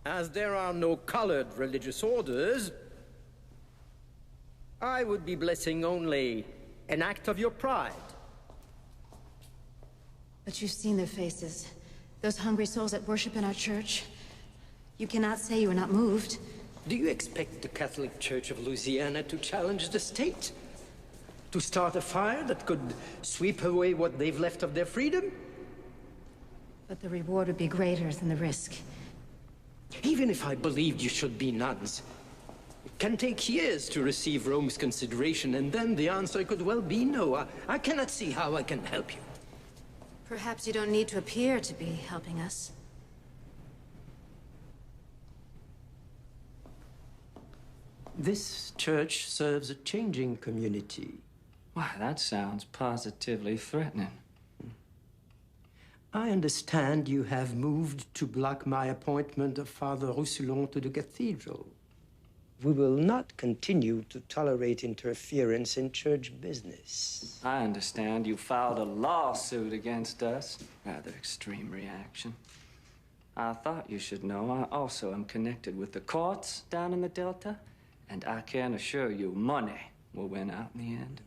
As there are no colored religious orders, I would be blessing only an act of your pride. But you've seen their faces. Those hungry souls that worship in our church. You cannot say you are not moved. Do you expect the Catholic Church of Louisiana to challenge the state? To start a fire that could sweep away what they've left of their freedom? But the reward would be greater than the risk. Even if I believed you should be nuns, it can take years to receive Rome's consideration, and then the answer could well be no. I cannot see how I can help you. Perhaps you don't need to appear to be helping us. This church serves a changing community. Why, that sounds positively threatening. I understand you have moved to block my appointment of Father Roussillon to the cathedral. We will not continue to tolerate interference in church business. I understand you filed a lawsuit against us. Rather extreme reaction. I thought you should know I also am connected with the courts down in the Delta, and I can assure you money will win out in the end.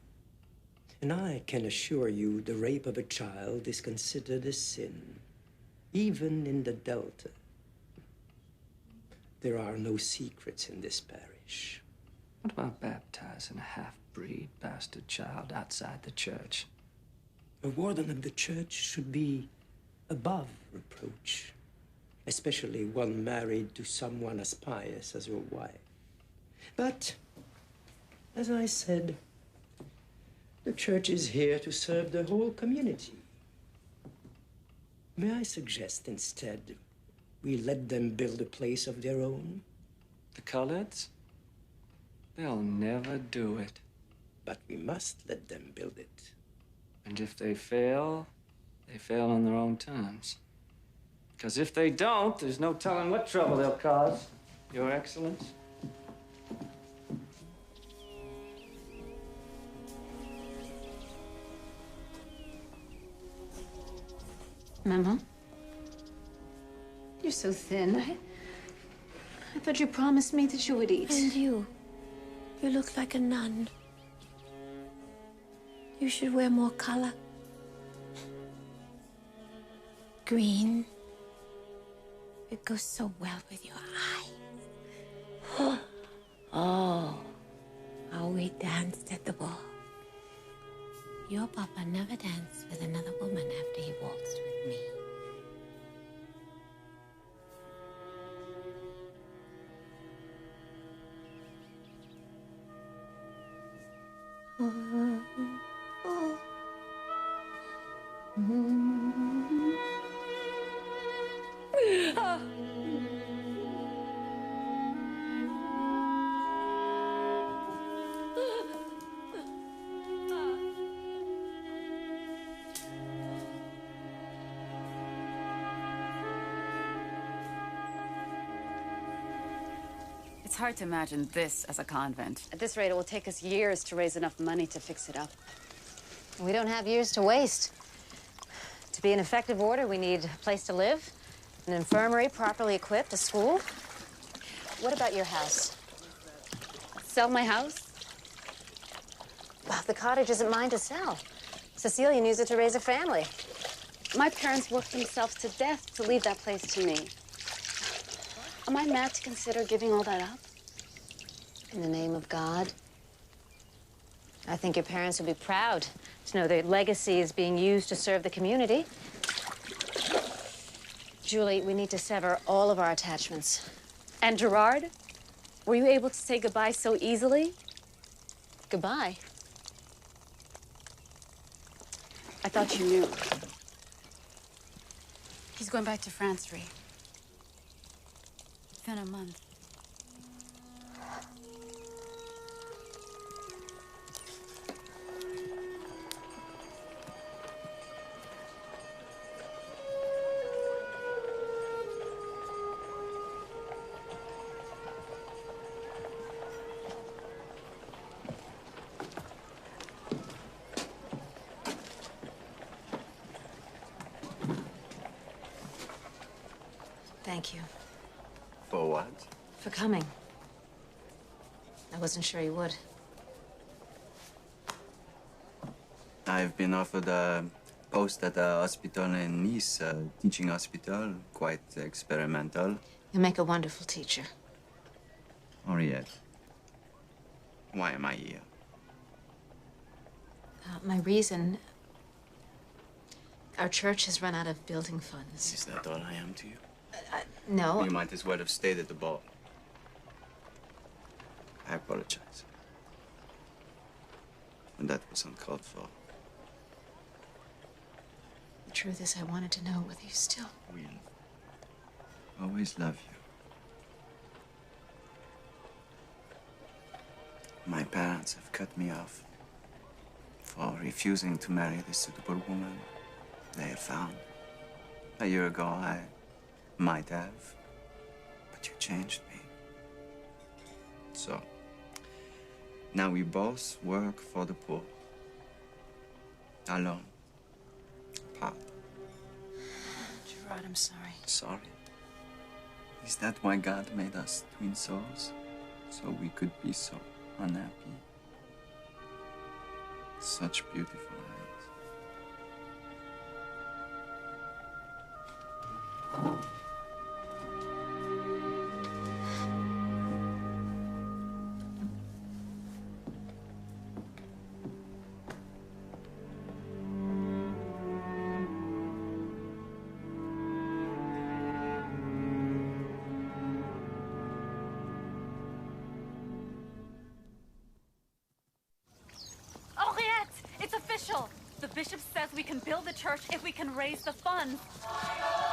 And I can assure you the rape of a child is considered a sin, even in the Delta. There are no secrets in this parish. What about baptizing a half-breed bastard child outside the church? A warden of the church should be above reproach, especially one married to someone as pious as your wife. But, as I said, the church is here to serve the whole community. May I suggest instead we let them build a place of their own? The coloreds? They'll never do it. But we must let them build it. And if they fail on their own terms. Because if they don't, there's no telling what trouble they'll cause, Your Excellence. Maman? You're so thin. I thought you promised me that you would eat. And you look like a nun. You should wear more color. Green. It goes so well with your eyes. Oh, how we danced at the ball. Your papa never danced with another woman after he waltzed with me. It's hard to imagine this as a convent. At this rate, it will take us years to raise enough money to fix it up. We don't have years to waste. To be an effective order, we need a place to live, an infirmary properly equipped, a school. What about your house? Sell my house? Well, the cottage isn't mine to sell. Cecilia used it to raise a family. My parents worked themselves to death to leave that place to me. Am I mad to consider giving all that up? In the name of God. I think your parents would be proud to know their legacy is being used to serve the community. Julie, we need to sever all of our attachments. And Gerard? Were you able to say goodbye so easily? Goodbye? I thought you knew. He's going back to France, Ree. Within a month. Thank you. For what? For coming. I wasn't sure you would. I've been offered a post at a hospital in Nice, a teaching hospital, quite experimental. You'll make a wonderful teacher. Henriette, why am I here? My reason... Our church has run out of building funds. Is that all I am to you? No. You might as well have stayed at the ball. I apologize. And that was uncalled for. The truth is, I wanted to know whether you still... Will. Always love you. My parents have cut me off for refusing to marry the suitable woman they had found. A year ago, I might have, but you changed me. So, now we both work for the poor. Alone. Apart. Gerard, I'm sorry. Sorry? Is that why God made us twin souls? So we could be so unhappy? Such beautiful eyes. Henriette, it's official. The bishop says we can build the church if we can raise the funds. Yeah.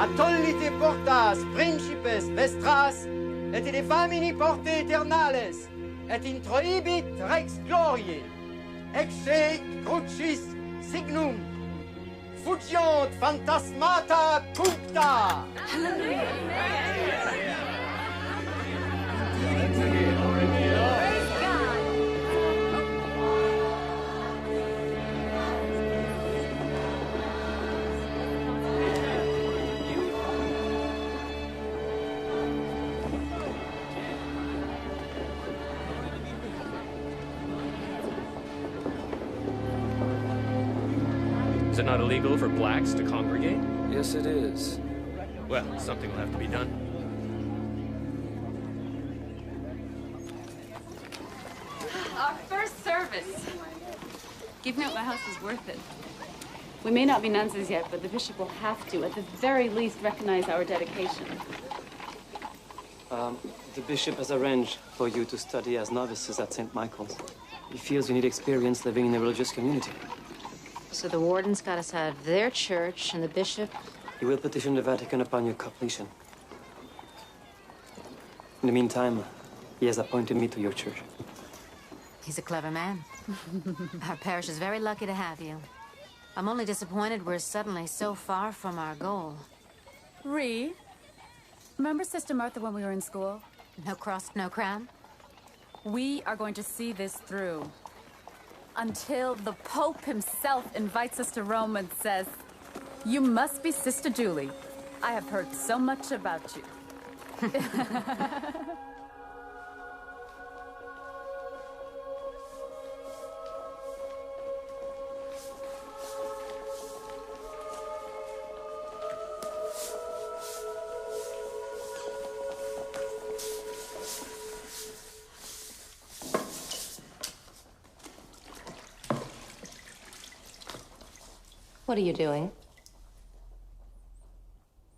Atollite portas, principes, vestras, et in famini porte aeternales, et introibit rex gloriae, ecce crucis signum, fugiant phantasmata puncta. Is it not illegal for blacks to congregate? Yes, it is. Well, something will have to be done. Our first service. Giving up my house is worth it. We may not be nuns as yet, but the bishop will have to, at the very least, recognize our dedication. The bishop has arranged for you to study as novices at St. Michael's. He feels you need experience living in a religious community. So the warden's got us out of their church, and the bishop... He will petition the Vatican upon your completion. In the meantime, he has appointed me to your church. He's a clever man. Our parish is very lucky to have you. I'm only disappointed we're suddenly so far from our goal. Ree, remember Sister Martha when we were in school? No cross, no crown? We are going to see this through. Until the Pope himself invites us to Rome and says, "You must be Sister Julie. I have heard so much about you." What are you doing?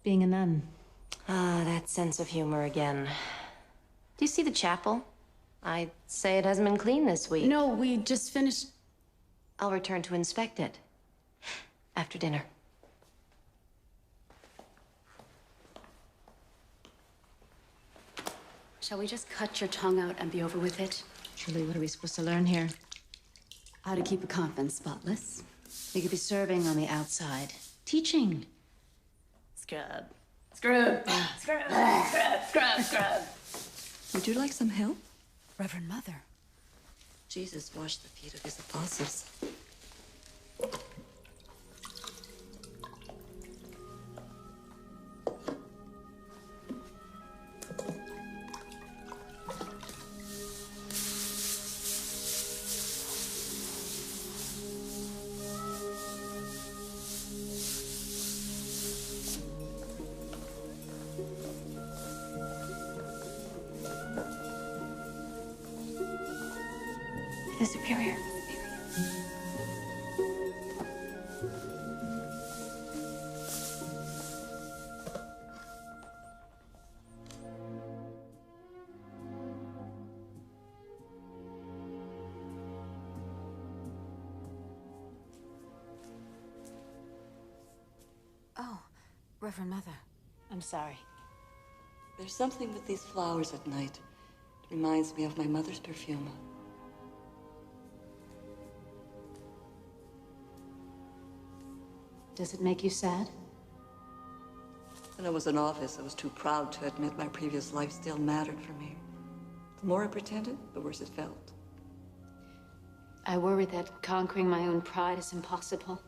Being a nun. Ah, that sense of humor again. Do you see the chapel? I'd say it hasn't been cleaned this week. No, we just finished. I'll return to inspect it. After dinner. Shall we just cut your tongue out and be over with it? Julie, what are we supposed to learn here? How to keep a convent spotless. We could be serving on the outside. Teaching. Scrub. Scrub. Scrub. Scrub. Scrub. Scrub. Would you like some help? Reverend Mother. Jesus washed the feet of his apostles. The Superior. Oh, Reverend Mother. I'm sorry. There's something with these flowers at night. It reminds me of my mother's perfume. Does it make you sad? When I was in office, I was too proud to admit my previous life still mattered for me. The more I pretended, the worse it felt. I worry that conquering my own pride is impossible.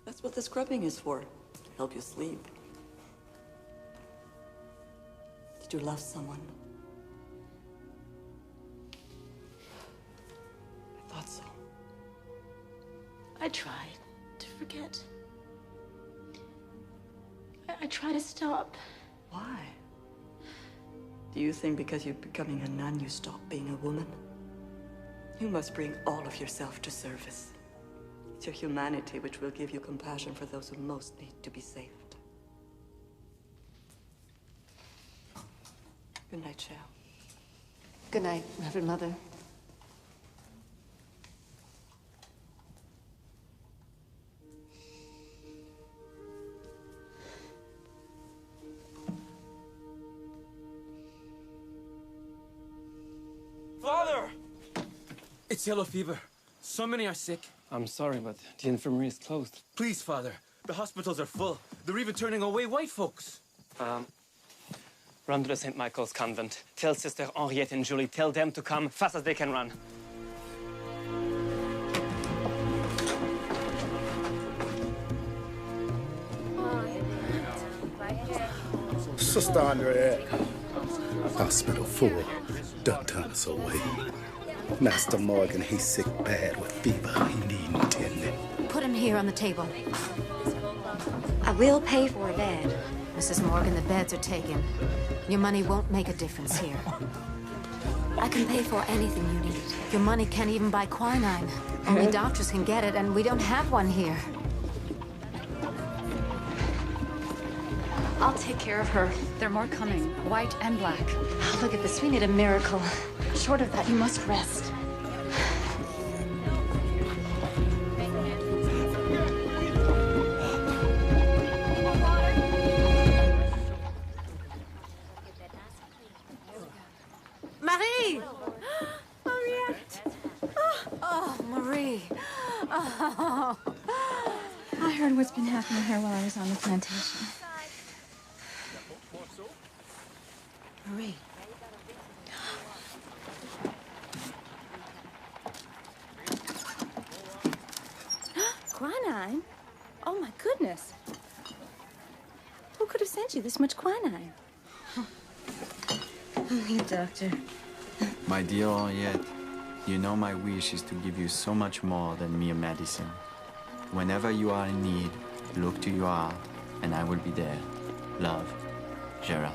That's what the scrubbing is for, to help you sleep. Did you love someone? I thought so. I tried to forget. I try to stop. Why? Do you think because you're becoming a nun, you stop being a woman? You must bring all of yourself to service. It's your humanity which will give you compassion for those who most need to be saved. Good night, Shell. Good night, Reverend Mother. It's yellow fever. So many are sick. I'm sorry, but the infirmary is closed. Please, Father. The hospitals are full. They're even turning away white folks. Run to the St. Michael's convent. Tell Sister Henriette and Julie, tell them to come fast as they can run. Sister Henriette. Hospital full. Don't turn us away. Master Morgan, he's sick bad with fever. He need attending. Put him here on the table. I will pay for a bed. Mrs. Morgan, the beds are taken. Your money won't make a difference here. I can pay for anything you need. Your money can't even buy quinine. Only doctors can get it, and we don't have one here. I'll take care of her. There are more coming, white and black. Oh, look at this. We need a miracle. Short of that, you must rest. Marie! Henriette! Oh, Marie. Oh. I heard what's been happening here while I was on the plantation. Marie. Quinine? Oh, my goodness. Who could have sent you this much quinine? You doctor. My dear Henriette, you know my wish is to give you so much more than mere medicine. Whenever you are in need, look to your heart, and I will be there. Love, Gerald.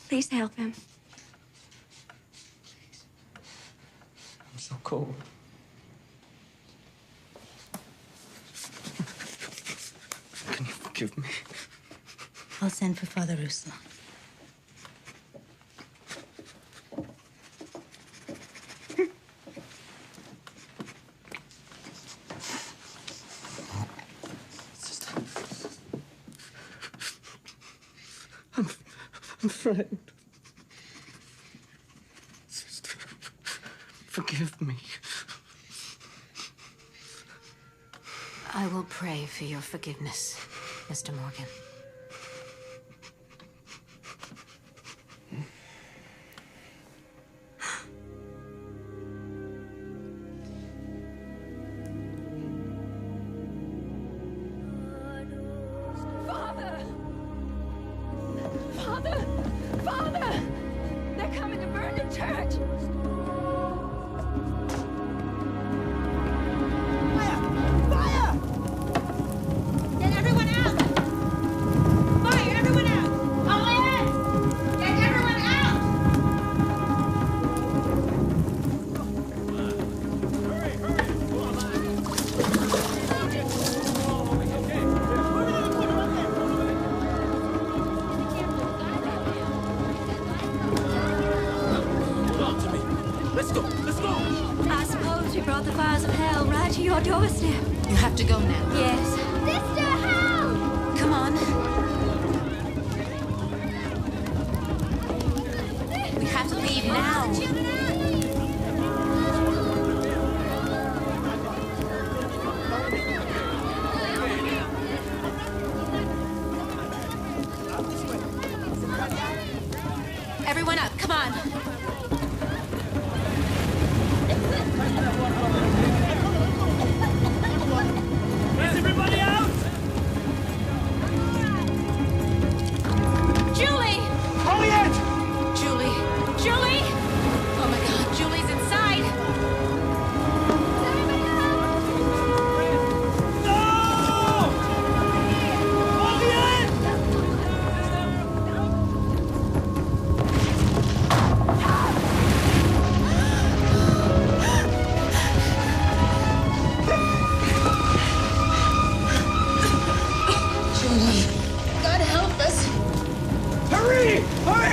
Please help him. I'm so cold. Can you forgive me? I'll send for Father Russo. I'm frightened. Sister, forgive me. I will pray for your forgiveness, Mr. Morgan. Father! They're coming to burn the church! Fire! Fire! Get everyone out!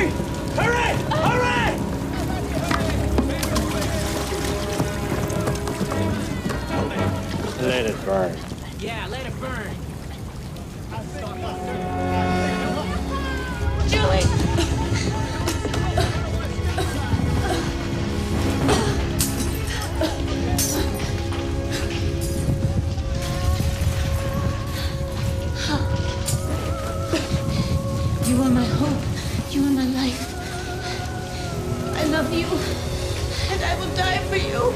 burning! Hurry! Hurry! Let it burn. Yeah, let it burn. Julie! You are my hope. You are my life. I love you, and I will die for you.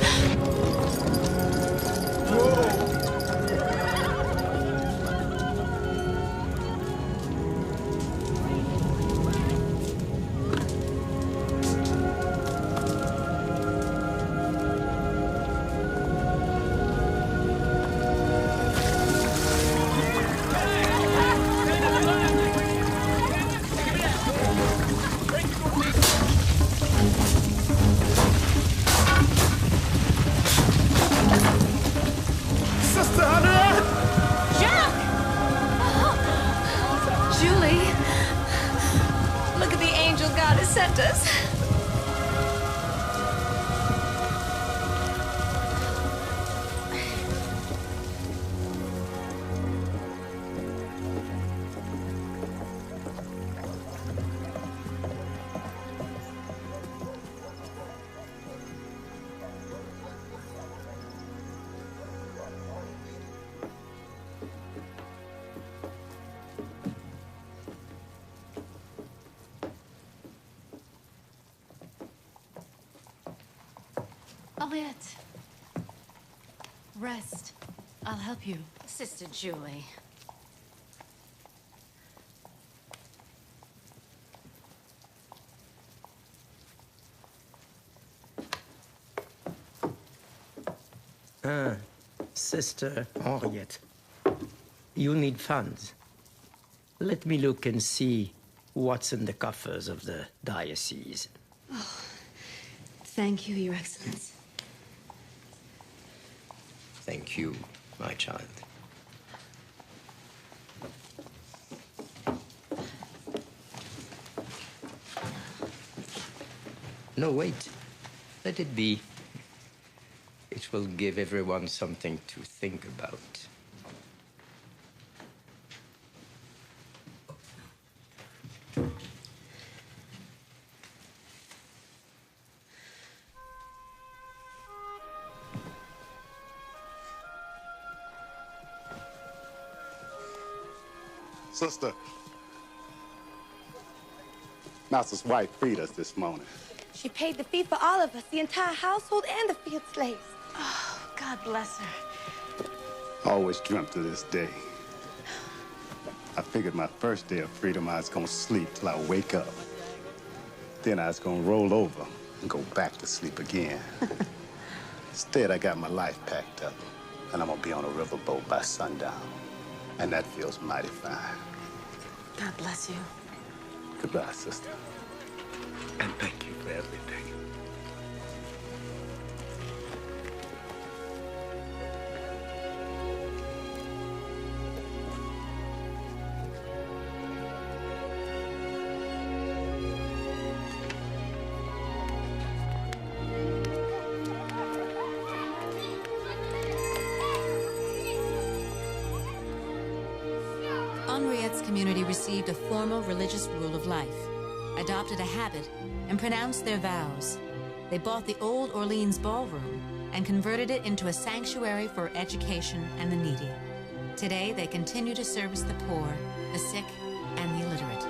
Sister Henriette! Jacques! Julie, look at the angel God has sent us. Elliot. Rest. I'll help you. Sister Julie. Sister Henriette, you need funds. Let me look and see what's in the coffers of the diocese. Oh, thank you, Your Excellency. Thank you, my child. No, wait. Let it be. It will give everyone something to think about. Sister, Master's wife freed us this morning. She paid the fee for all of us, the entire household and the field slaves. Oh, God bless her. I always dreamt of this day. I figured my first day of freedom I was gonna sleep till I wake up. Then I was gonna roll over and go back to sleep again. Instead, I got my life packed up, and I'm gonna be on a riverboat by sundown. And that feels mighty fine. God bless you. Goodbye, sister. And thank you for everything. Henriette's community received a formal religious rule of life, adopted a habit, and pronounced their vows. They bought the old Orleans ballroom and converted it into a sanctuary for education and the needy. Today, they continue to service the poor, the sick, and the illiterate.